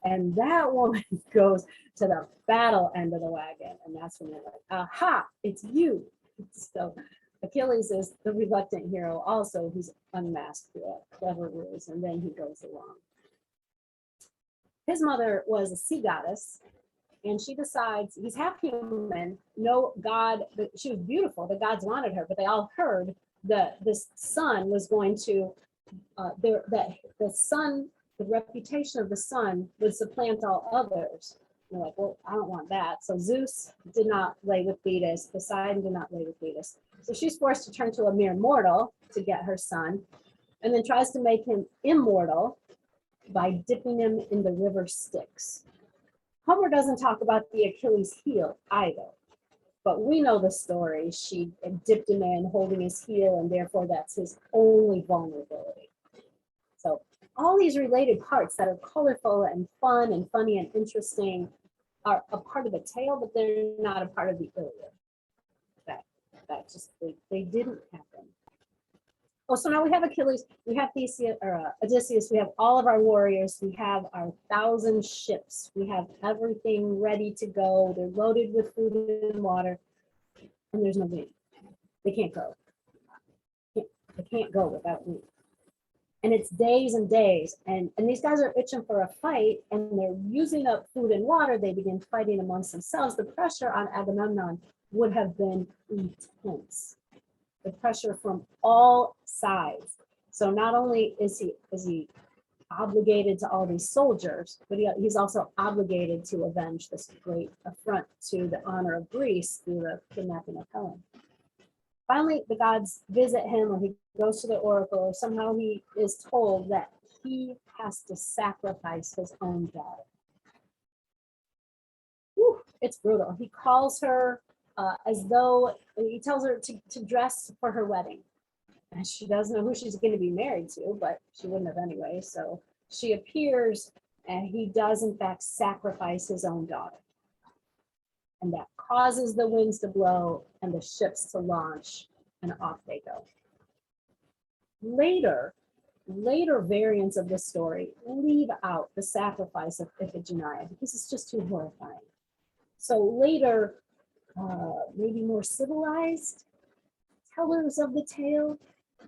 And that woman goes to the battle end of the wagon. And that's when they're like, aha, it's you. So Achilles is the reluctant hero also, who's unmasked through a clever ruse, and then he goes along. His mother was a sea goddess, and she decides he's half human, no god, she was beautiful, the gods wanted her, but they all heard that this son was going to, the son, the reputation of the son would supplant all others. They're like, well, I don't want that. So Zeus did not lay with Thetis, Poseidon did not lay with Thetis. So she's forced to turn to a mere mortal to get her son, and then tries to make him immortal by dipping him in the river Styx. Homer doesn't talk about the Achilles heel either, but we know the story. She dipped him in holding his heel, and therefore that's his only vulnerability. So all these related parts that are colorful and fun and funny and interesting are a part of the tale, but they're not a part of the Iliad. That just, they didn't happen. Oh, so now we have Achilles, we have Theseus, or Odysseus, we have all of our warriors, we have our 1,000 ships, we have everything ready to go. They're loaded with food and water, and there's no wind. They can't go. They can't go without wind. And it's days and days, and these guys are itching for a fight, and they're using up food and water. They begin fighting amongst themselves. The pressure on Agamemnon would have been intense. The pressure from all sides. So not only is he obligated to all these soldiers, but he's also obligated to avenge this great affront to the honor of Greece through the kidnapping of Helen. Finally, the gods visit him, or he goes to the oracle, or somehow he is told that he has to sacrifice his own daughter. Whew, it's brutal. He calls her as though he tells her to dress for her wedding. And she doesn't know who she's going to be married to, but she wouldn't have anyway. So she appears, and he does in fact sacrifice his own daughter. And that causes the winds to blow and the ships to launch, and off they go. Later variants of the story leave out the sacrifice of Iphigenia because it's just too horrifying. So later, maybe more civilized tellers of the tale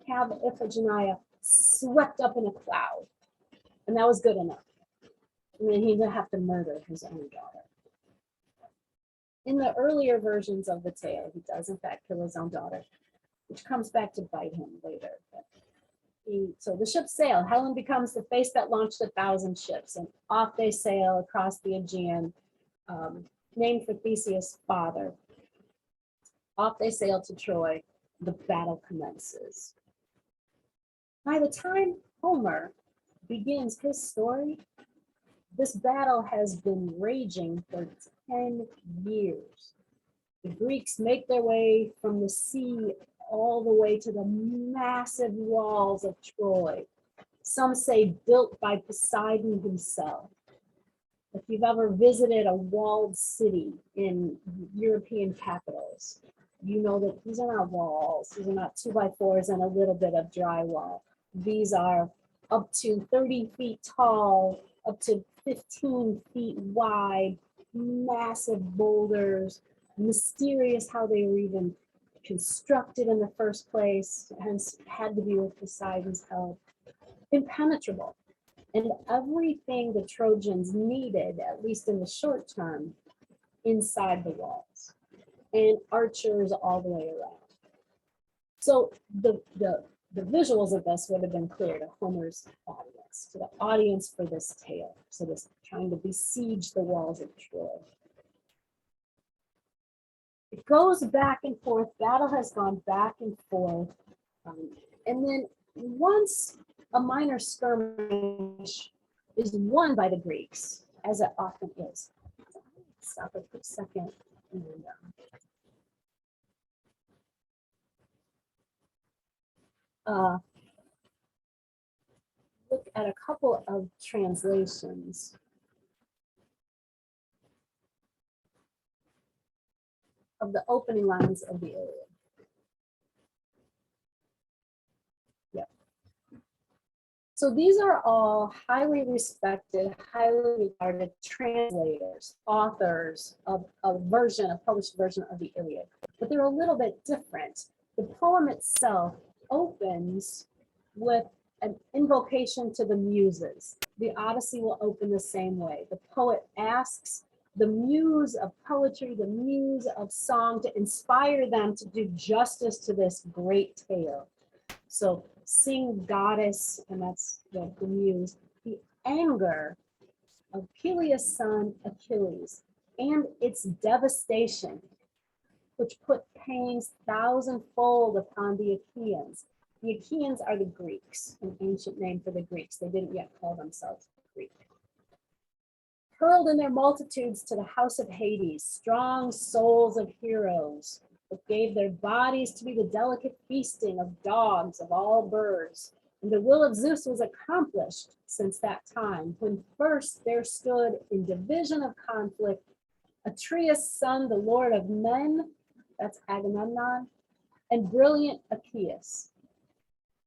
have Iphigenia swept up in a cloud, and that was good enough. And then he would have to murder his own daughter. In the earlier versions of the tale, he does in fact kill his own daughter, which comes back to bite him later. So the ships sail. Helen becomes the face that launched 1,000 ships, and off they sail across the Aegean, named for Theseus' father. Off they sail to Troy. The battle commences. By the time Homer begins his story, this battle has been raging for 10 years. The Greeks make their way from the sea all the way to the massive walls of Troy. Some say built by Poseidon himself. If you've ever visited a walled city in European capitals, you know that these are not walls. These are not 2x4s and a little bit of drywall. These are up to 30 feet tall, up to 15 feet wide, massive boulders, mysterious how they were even constructed in the first place, hence had to be with Poseidon's help. Impenetrable. And everything the Trojans needed, at least in the short term, inside the walls. And archers all the way around. So the visuals of this would have been clear to Homer's audience, to the audience for this tale. So this trying to besiege the walls of Troy. it goes back and forth. Battle has gone back and forth. And then once a minor skirmish is won by the Greeks, as it often is. Stop it for a second. And, look at a couple of translations of the opening lines of the Iliad. Yep. So these are all highly respected, highly regarded translators, authors of a version, a published version of the Iliad, but they're a little bit different. The poem itself opens with an invocation to the muses. The Odyssey will open the same way. The poet asks the muse of poetry, the muse of song, to inspire them to do justice to this great tale. So sing goddess, and that's the muse, the anger of Peleus' son Achilles and its devastation, which put pains thousandfold upon the Achaeans. The Achaeans are the Greeks, an ancient name for the Greeks. They didn't yet call themselves Greek. Hurled in their multitudes to the house of Hades, strong souls of heroes, that gave their bodies to be the delicate feasting of dogs, of all birds. And the will of Zeus was accomplished since that time, when first there stood in division of conflict Atreus' son, the lord of men, that's Agamemnon, and brilliant Achilles.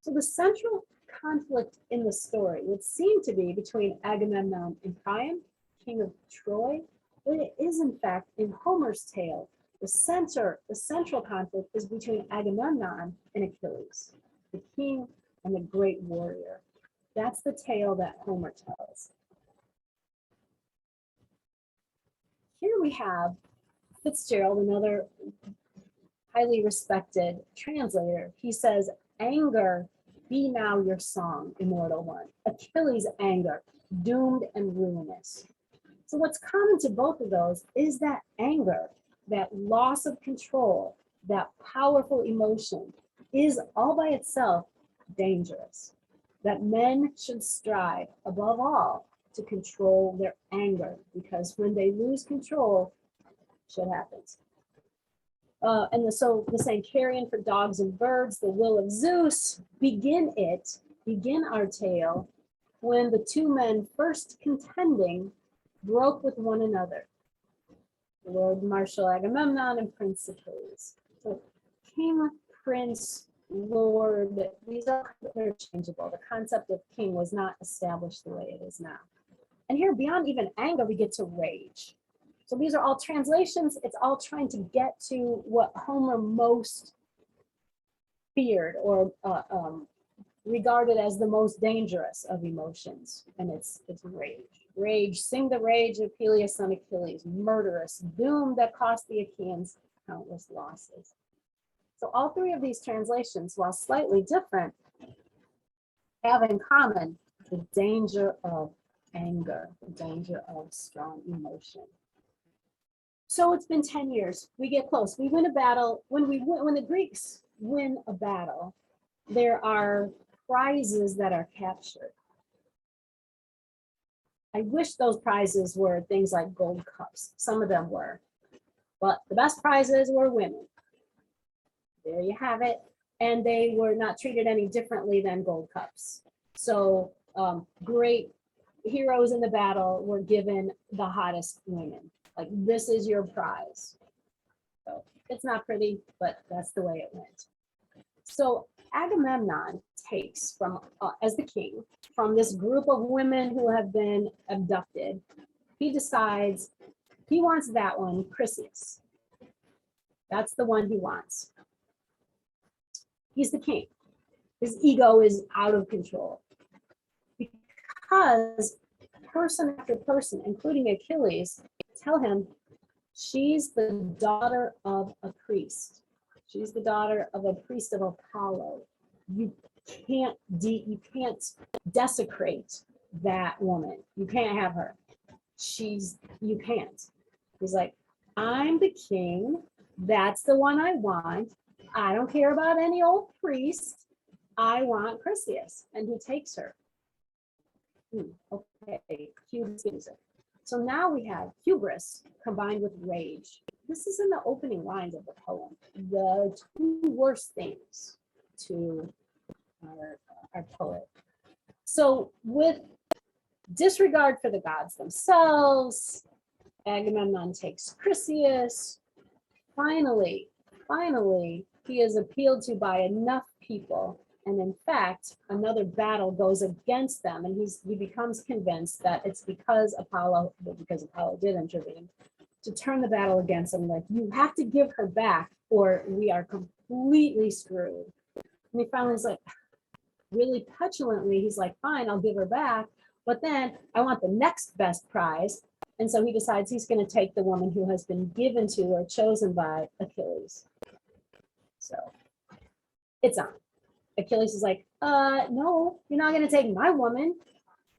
So the central conflict in the story would seem to be between Agamemnon and Priam, king of Troy, but it is in fact in Homer's tale. The central conflict is between Agamemnon and Achilles, the king and the great warrior. That's the tale that Homer tells. Here we have Fitzgerald, another highly respected translator. He says, anger, be now your song, immortal one. Achilles' anger, doomed and ruinous. So what's common to both of those is that anger, that loss of control, that powerful emotion is all by itself dangerous. That men should strive above all to control their anger, because when they lose control, shit happens. So the saying, carrion for dogs and birds, the will of Zeus, begin our tale when the two men first contending broke with one another. Lord Marshal Agamemnon and Prince Achilles. So king, prince, lord, these are interchangeable. The concept of king was not established the way it is now. And here, beyond even anger, we get to rage. So these are all translations. It's all trying to get to what Homer most feared or regarded as the most dangerous of emotions, and it's rage. Rage, sing the rage of Peleus son Achilles, murderous, doom that cost the Achaeans countless losses. So all three of these translations, while slightly different, have in common the danger of anger, the danger of strong emotion. So it's been 10 years. We get close. We win a battle. When the Greeks win a battle, there are prizes that are captured. I wish those prizes were things like gold cups. Some of them were, but the best prizes were women. There you have it. And they were not treated any differently than gold cups. So great heroes in the battle were given the hottest women. Like, this is your prize. So it's not pretty, but that's the way it went. So Agamemnon takes from, as the king, from this group of women who have been abducted, he decides he wants that one, Chryseis. That's the one he wants. He's the king. His ego is out of control. Because person after person, including Achilles, tell him she's the daughter of a priest. She's the daughter of a priest of Apollo. You can't desecrate that woman. You can't have her. You can't. He's like, I'm the king. That's the one I want. I don't care about any old priest. I want Chryseis. And he takes her. Okay, cue the music. So now we have hubris combined with rage. This is in the opening lines of the poem. The two worst things to our poet. So with disregard for the gods themselves, Agamemnon takes Chryseis. Finally, he is appealed to by enough people. And in fact, another battle goes against them. And he becomes convinced that it's because Apollo did intervene, to turn the battle against him. Like, you have to give her back or we are completely screwed. And he finally is like, really petulantly, he's like, fine, I'll give her back. But then I want the next best prize. And so he decides he's going to take the woman who has been given to or chosen by Achilles. So it's on. Achilles is like, no, you're not going to take my woman.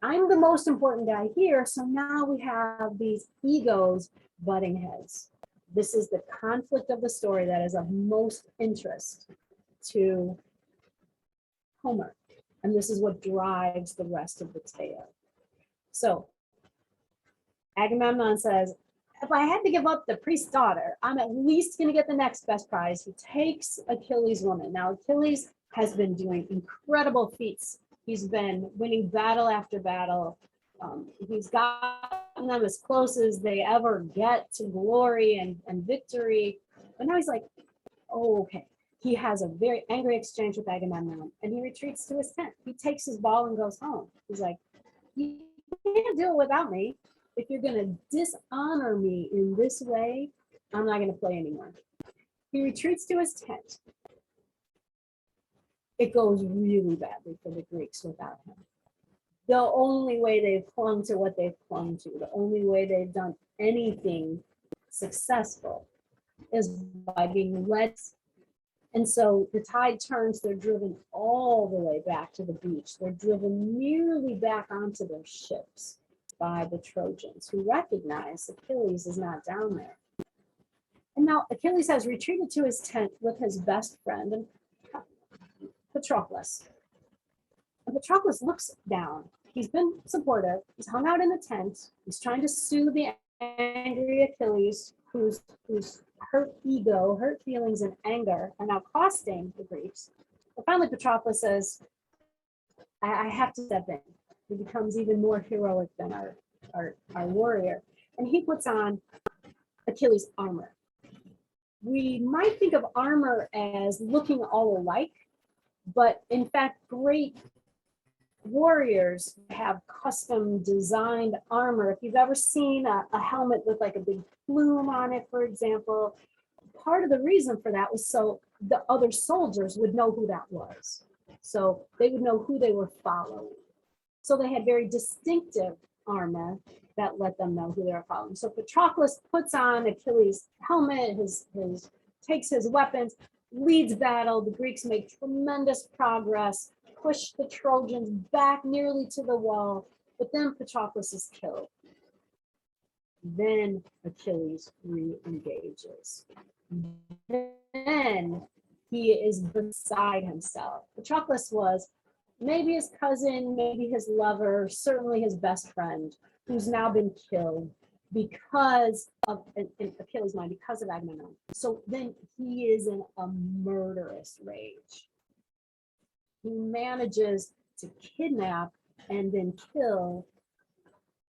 I'm the most important guy here. So now we have these egos butting heads. This is the conflict of the story that is of most interest to Homer. And this is what drives the rest of the tale. So Agamemnon says, if I had to give up the priest's daughter, I'm at least going to get the next best prize. He takes Achilles' woman. Now, Achilles has been doing incredible feats. He's been winning battle after battle. He's gotten them as close as they ever get to glory and victory. But now he's like, oh, okay. He has a very angry exchange with Agamemnon and he retreats to his tent. He takes his ball and goes home. He's like, you can't do it without me. If you're going to dishonor me in this way, I'm not going to play anymore. He retreats to his tent. It goes really badly for the Greeks without him. The only way they've clung to what they've clung to, the only way they've done anything successful is by being led. And so the tide turns, they're driven all the way back to the beach. They're driven nearly back onto their ships by the Trojans, who recognize Achilles is not down there. And now Achilles has retreated to his tent with his best friend, Patroclus. And Patroclus looks down. He's been supportive. He's hung out in the tent. He's trying to soothe the angry Achilles, who's hurt ego, hurt feelings, and anger are now costing the Greeks. But finally, Patroclus says, I have to step in. He becomes even more heroic than our warrior. And he puts on Achilles' armor. We might think of armor as looking all alike, but in fact, great warriors have custom designed armor. If you've ever seen a helmet with like a big plume on it, for example, part of the reason for that was so the other soldiers would know who that was. So they would know who they were following. So they had very distinctive armor that let them know who they were following. So Patroclus puts on Achilles' helmet, takes his weapons, leads battle. The Greeks make tremendous progress, push the Trojans back nearly to the wall, but then Patroclus is killed. Then Achilles re-engages. Then he is beside himself. Patroclus was maybe his cousin, maybe his lover, certainly his best friend, who's now been killed because of, in Achilles' mind, because of Agamemnon. So then he is in a murderous rage. He manages to kidnap and then kill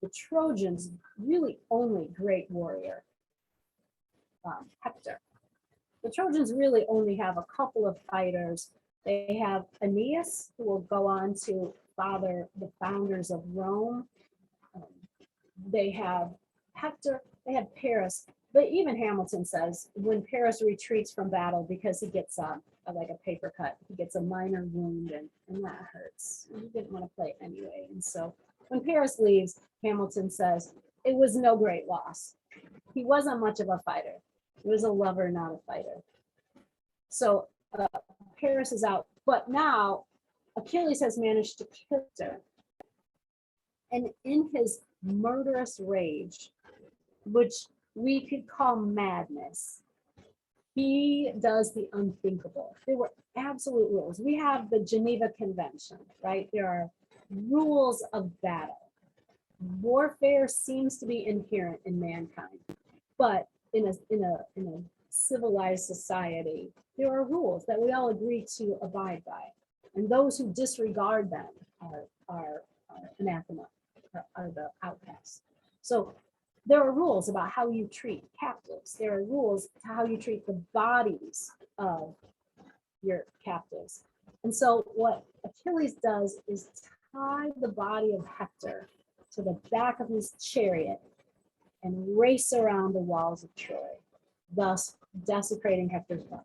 the Trojans' really only great warrior, Hector. The Trojans really only have a couple of fighters. They have Aeneas, who will go on to father the founders of Rome. They have Hector, they have Paris. But even Hamilton says when Paris retreats from battle because he gets like a paper cut, he gets a minor wound and that hurts. He didn't want to play anyway. And so when Paris leaves, Hamilton says it was no great loss. He wasn't much of a fighter. He was a lover, not a fighter. So Paris is out, but now Achilles has managed to kill her. And in his murderous rage, which we could call madness, He does the unthinkable. There were absolute rules. We have the Geneva Convention, right? There are rules of battle. Warfare seems to be inherent in mankind, but in a civilized society, there are rules that we all agree to abide by, and those who disregard them are anathema, are the outcasts. So there are rules about how you treat captives. There are rules to how you treat the bodies of your captives. And so what Achilles does is tie the body of Hector to the back of his chariot and race around the walls of Troy, thus desecrating Hector's body.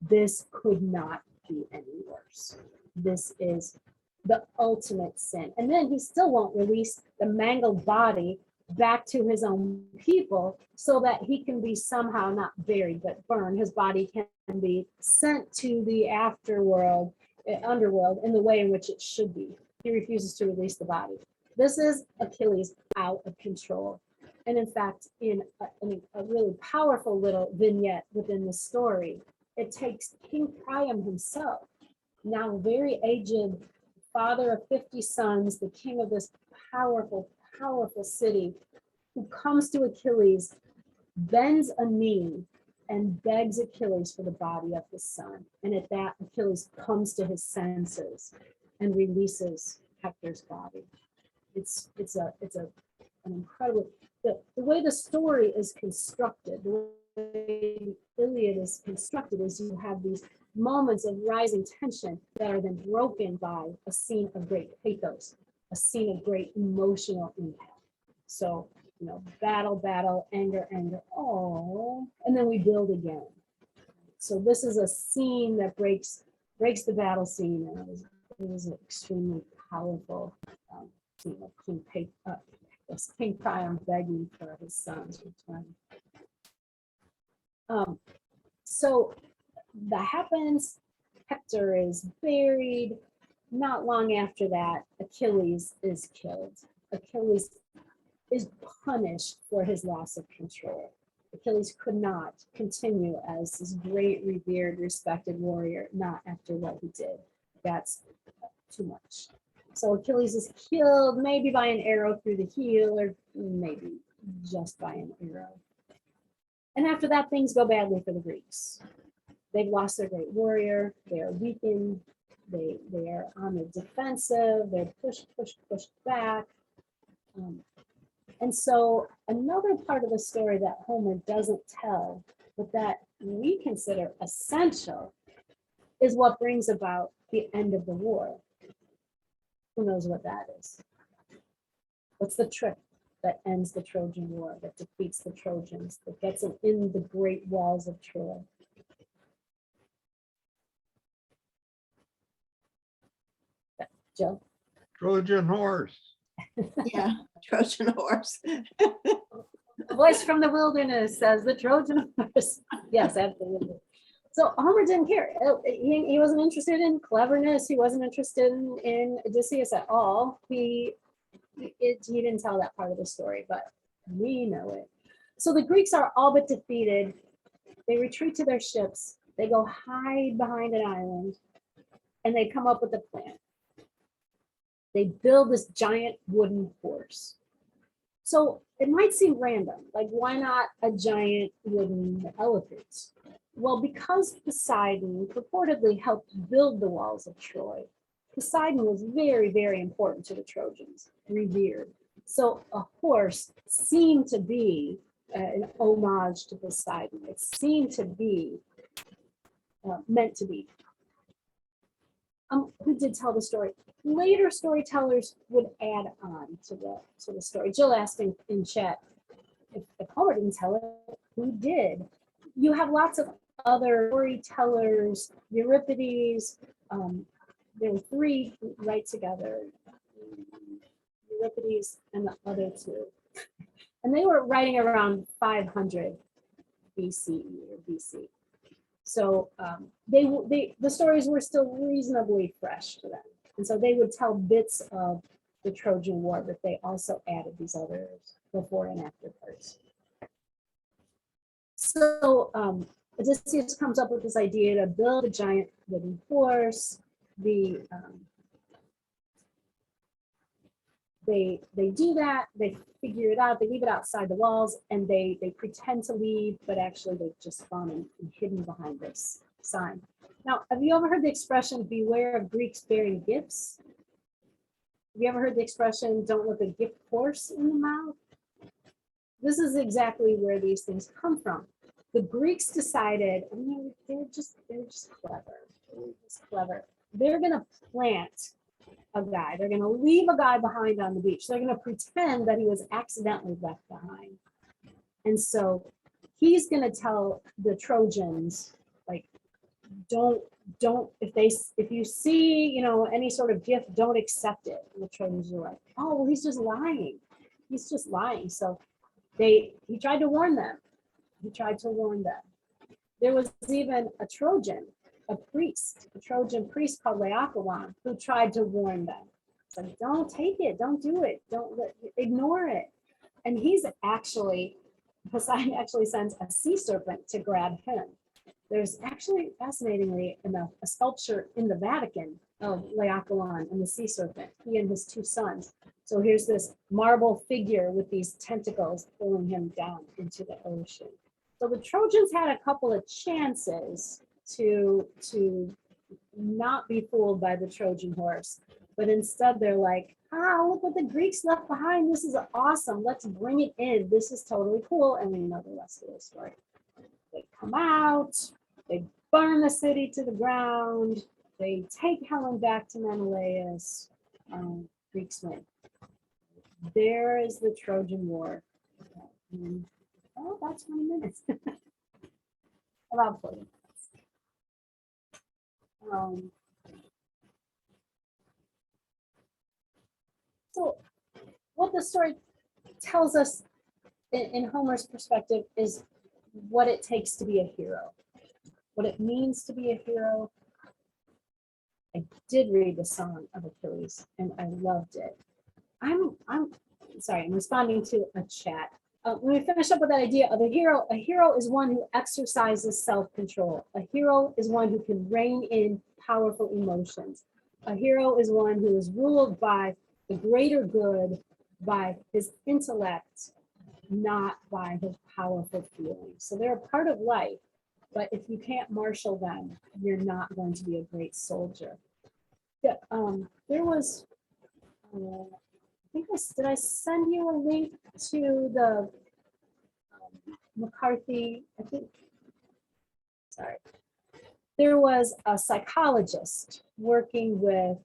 This could not be any worse. This is the ultimate sin. And then he still won't release the mangled body back to his own people so that he can be somehow not buried, but burned. His body can be sent to the afterworld, underworld, in the way in which it should be. He refuses to release the body. This is Achilles out of control. And in fact, in a really powerful little vignette within the story, it takes King Priam himself, now very aged, father of 50 sons, the king of this powerful, powerful city, who comes to Achilles, bends a knee, and begs Achilles for the body of his son. And at that, Achilles comes to his senses and releases Hector's body. It's an incredible, the way the story is constructed, the way the Iliad is constructed, is you have these moments of rising tension that are then broken by a scene of great pathos, a scene of great emotional impact. So, battle, anger, oh, and then we build again. So this is a scene that breaks the battle scene, and it was an extremely powerful scene of King Priam begging for his son's return. So that happens. Hector is buried. Not long after that, Achilles is killed. Achilles is punished for his loss of control. Achilles could not continue as this great, revered, respected warrior, not after what he did. That's too much. So Achilles is killed, maybe by an arrow through the heel, or maybe just by an arrow. And after that, things go badly for the Greeks. They've lost their great warrior. They are weakened. They are on the defensive. They're pushed back. And so another part of the story that Homer doesn't tell, but that we consider essential, is what brings about the end of the war. Who knows what that is? What's the trick that ends the Trojan War, that defeats the Trojans, that gets them in the great walls of Troy? Joe? Trojan horse. Yeah, Trojan horse. A voice from the wilderness says the Trojan horse. Yes, absolutely. So Homer didn't care. He wasn't interested in cleverness. He wasn't interested in Odysseus at all. He didn't tell that part of the story, but we know it. So the Greeks are all but defeated. They retreat to their ships. They go hide behind an island, and they come up with a plan. They build this giant wooden horse. So it might seem random, like why not a giant wooden elephant? Well, because Poseidon purportedly helped build the walls of Troy, Poseidon was very, very important to the Trojans, revered. So a horse seemed to be an homage to Poseidon. It seemed to be meant to be. Who did tell the story? Later storytellers would add on to the story. Jill asked in chat if Homer didn't tell it, who did? You have lots of other storytellers, Euripides. There were three right together, Euripides and the other two. And they were writing around 500 BCE or BC. So the stories were still reasonably fresh to them. And so they would tell bits of the Trojan War, but they also added these others before and after parts. So Odysseus comes up with this idea to build a giant wooden horse. They do that, they figure it out, they leave it outside the walls, and they pretend to leave, but actually they've just gone and hidden behind this sign. Now, have you ever heard the expression, beware of Greeks bearing gifts? Have you ever heard the expression, don't look a gift horse in the mouth? This is exactly where these things come from. The Greeks decided, I mean, they're just clever. They're just clever. They're gonna plant a guy. They're going to leave a guy behind on the beach. They're going to pretend that he was accidentally left behind. And so he's going to tell the Trojans, like, don't, if you see, you know, any sort of gift, don't accept it. And the Trojans are like, oh, well, he's just lying. He's just lying. So he tried to warn them. He tried to warn them. There was even a Trojan, a Trojan priest called Laocoon, who tried to warn them. It's like, don't take it, don't do it, ignore it. And Poseidon actually sends a sea serpent to grab him. There's actually, fascinatingly enough, a sculpture in the Vatican of Laocoon and the sea serpent, he and his two sons. So here's this marble figure with these tentacles pulling him down into the ocean. So the Trojans had a couple of chances to not be fooled by the Trojan horse, but instead they're like, look what the Greeks left behind. This is awesome. Let's bring it in. This is totally cool. And we know the rest of the story. They come out, they burn the city to the ground, they take Helen back to Menelaus. Greeks win. There is the Trojan War. About 20 minutes. About 40 minutes. So what the story tells us in Homer's perspective is what it takes to be a hero, what it means to be a hero. I did read the Song of Achilles and I loved it. I'm sorry, I'm responding to a chat. Let me finish up with that idea of a hero. A hero is one who exercises self-control. A hero is one who can rein in powerful emotions. A hero is one who is ruled by the greater good, by his intellect, not by his powerful feelings. So they're a part of life, but if you can't marshal them, you're not going to be a great soldier. There was, did I send you a link to the McCarthy, there was a psychologist working with,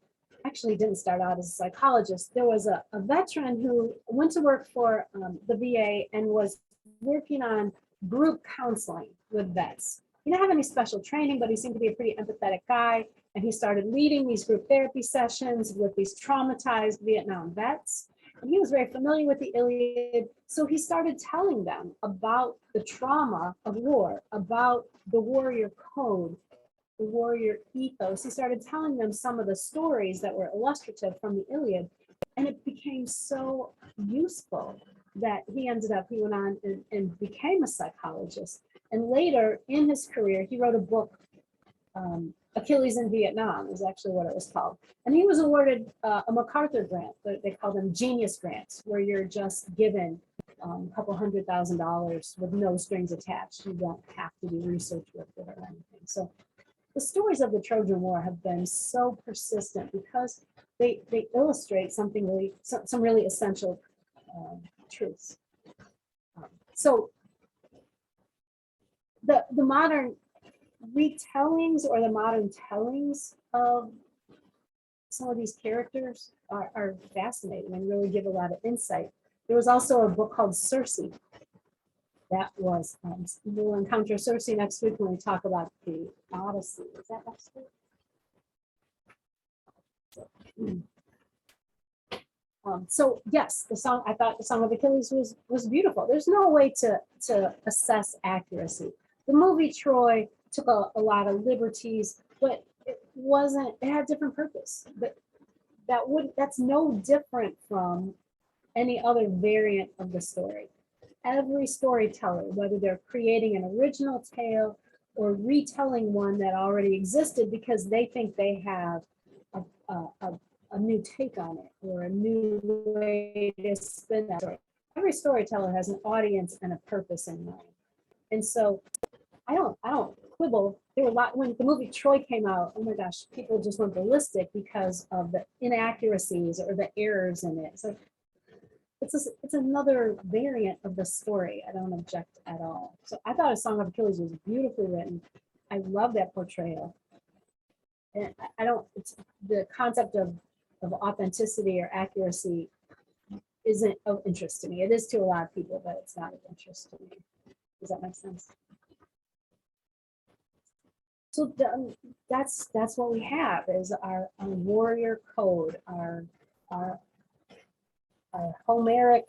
actually didn't start out as a psychologist. There was a veteran who went to work for the VA and was working on group counseling with vets. He didn't have any special training, but he seemed to be a pretty empathetic guy. And he started leading these group therapy sessions with these traumatized Vietnam vets. And he was very familiar with the Iliad. So he started telling them about the trauma of war, about the warrior code, the warrior ethos. He started telling them some of the stories that were illustrative from the Iliad. And it became so useful that he went on and became a psychologist. And later in his career, he wrote a book, Achilles in Vietnam is actually what it was called. And he was awarded a MacArthur grant, they call them genius grants, where you're just given a couple $100,000 with no strings attached. You don't have to do research with it or anything. So the stories of the Trojan War have been so persistent because they illustrate something really, some really essential truths. So the modern retellings or the modern tellings of some of these characters are fascinating and really give a lot of insight. There was also a book called Circe. That was, we'll encounter Circe next week when we talk about the Odyssey. Is that next week? So yes, I thought the Song of Achilles was beautiful. There's no way to assess accuracy. The movie Troy took a lot of liberties, but it had different purpose. But that's no different from any other variant of the story. every storyteller, whether they're creating an original tale or retelling one that already existed because they think they have a new take on it or a new way to spin that story. Every storyteller has an audience and a purpose in mind. And so I don't quibble. There were a lot when the movie Troy came out. Oh my gosh, people just went ballistic because of the inaccuracies or the errors in it. So it's another variant of the story. I don't object at all. So I thought A Song of Achilles was beautifully written. I love that portrayal. And I don't, it's the concept of authenticity or accuracy isn't of interest to me. It is to a lot of people, but it's not of interest to me. Does that make sense? So that's what we have is our warrior code, our Homeric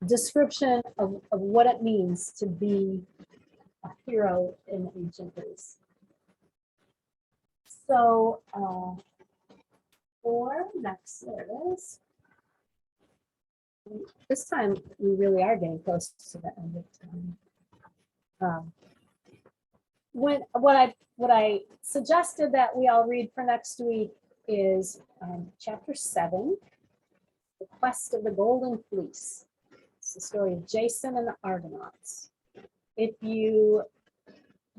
description of what it means to be a hero in ancient Greece. So for next, there it is. This time we really are getting close to the end of time. What I suggested that we all read for next week is chapter 7, The Quest of the Golden Fleece. It's the story of Jason and the Argonauts. If you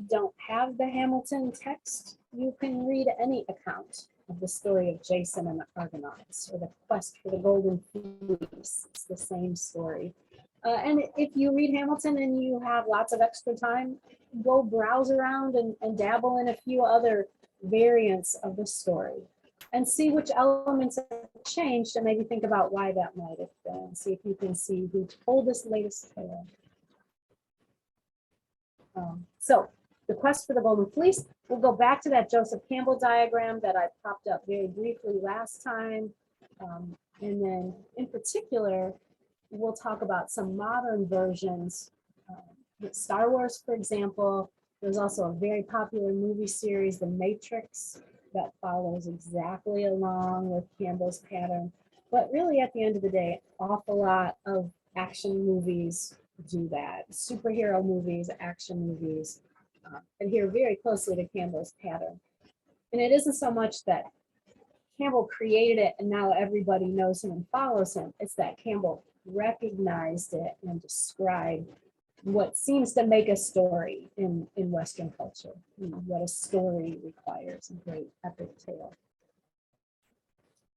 don't have the Hamilton text, you can read any account of the story of Jason and the Argonauts or the quest for the Golden Fleece. It's the same story. And if you read Hamilton and you have lots of extra time, go browse around and dabble in a few other variants of the story and see which elements have changed and maybe think about why that might have been. See if you can see who told this latest tale. So the quest for the Golden Fleece, we'll go back to that Joseph Campbell diagram that I popped up very briefly last time. And then in particular, we'll talk about some modern versions. With Star Wars, for example, there's also a very popular movie series, The Matrix, that follows exactly along with Campbell's pattern. But really, at the end of the day, an awful lot of action movies do that. Superhero movies, action movies, adhere very closely to Campbell's pattern. And it isn't so much that Campbell created it and now everybody knows him and follows him. It's that Campbell recognized it and described what seems to make a story in Western culture, what a story requires, a great epic tale.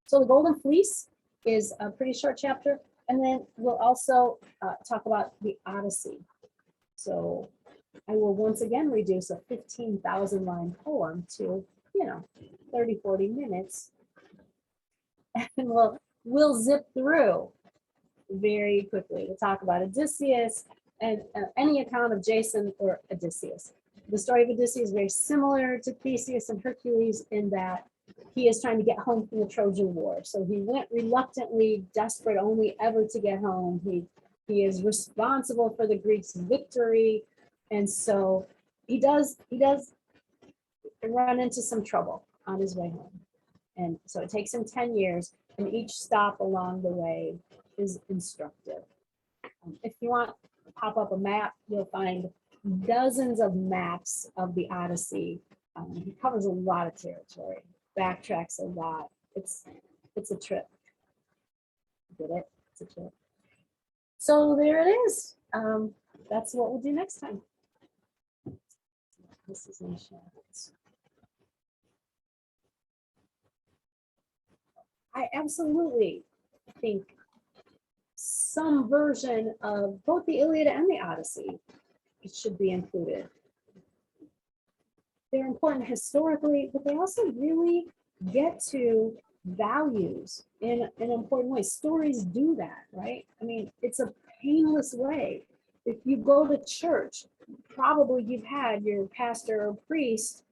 So the Golden Fleece is a pretty short chapter. And then we'll also talk about the Odyssey. So I will once again reduce a 15,000 line poem to, 30, 40 minutes. And we'll zip through very quickly. We'll talk about Odysseus and any account of Jason or Odysseus. The story of Odysseus is very similar to Theseus and Hercules in that he is trying to get home from the Trojan War. So he went reluctantly, desperate only ever to get home. He is responsible for the Greeks' victory. And so he does run into some trouble on his way home. And so it takes him 10 years, and each stop along the way is instructive. If you want to pop up a map, you'll find dozens of maps of the Odyssey. He covers a lot of territory, backtracks a lot. It's a trip. Get it? It's a trip. So there it is. That's what we'll do next time. This is in shots. I absolutely think some version of both the Iliad and the Odyssey should be included. They're important historically, but they also really get to values in an important way. Stories do that, right? I mean, it's a painless way. If you go to church, probably you've had your pastor or priest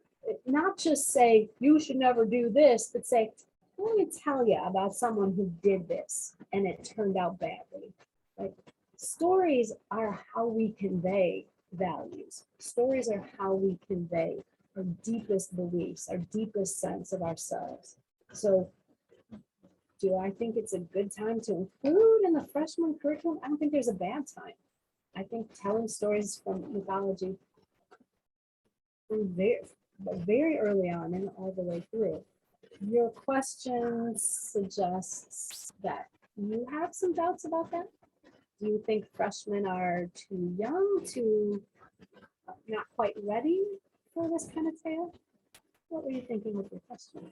not just say, you should never do this, but say, let me tell you about someone who did this and it turned out badly. Like, stories are how we convey values. Stories are how we convey our deepest beliefs, our deepest sense of ourselves. So Do I think it's a good time to include in the freshman curriculum? I don't think there's a bad time. I think telling stories from mythology from very early on and all the way through. Your question suggests that you have some doubts about that. Do you think freshmen are too young, too not quite ready for this kind of tale? What were you thinking with your question?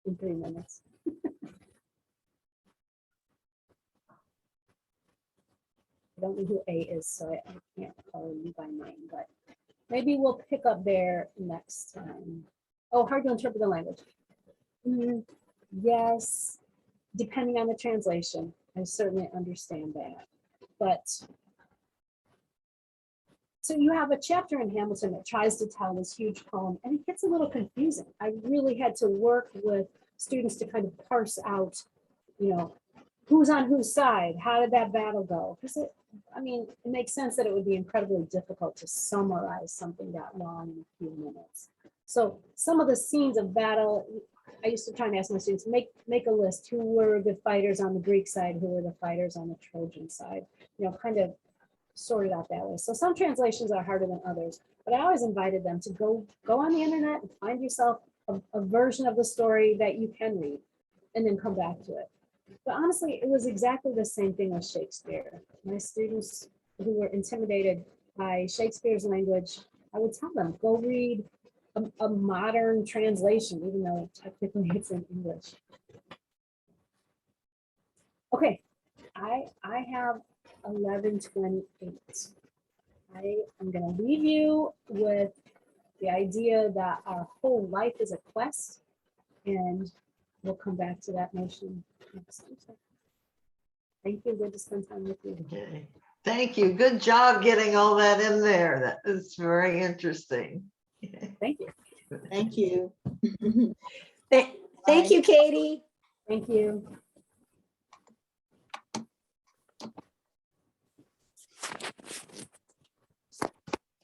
In 3 minutes. I don't know who A is, so I can't call you by name, but maybe we'll pick up there next time. Oh, hard to interpret the language. Yes, depending on the translation, I certainly understand that. But so you have a chapter in Hamilton that tries to tell this huge poem, and it gets a little confusing. I really had to work with students to kind of parse out, you know, who's on whose side, how did that battle go? Because it makes sense that it would be incredibly difficult to summarize something that long in a few minutes. So some of the scenes of battle, I used to try and ask my students, make a list. Who were the fighters on the Greek side? Who were the fighters on the Trojan side? You know, kind of sort it out that way. So some translations are harder than others, but I always invited them to go on the internet and find yourself a version of the story that you can read and then come back to it. But honestly, it was exactly the same thing with Shakespeare. My students who were intimidated by Shakespeare's language, I would tell them, go read a modern translation, even though technically it's in English. Okay, I have 11:28. I am going to leave you with the idea that our whole life is a quest, and we'll come back to that notion next Tuesday. Thank you. Good to spend time with you. Okay, thank you. Good job getting all that in there. That is very interesting. Thank you. Thank you. Thank you, Katie. Thank you.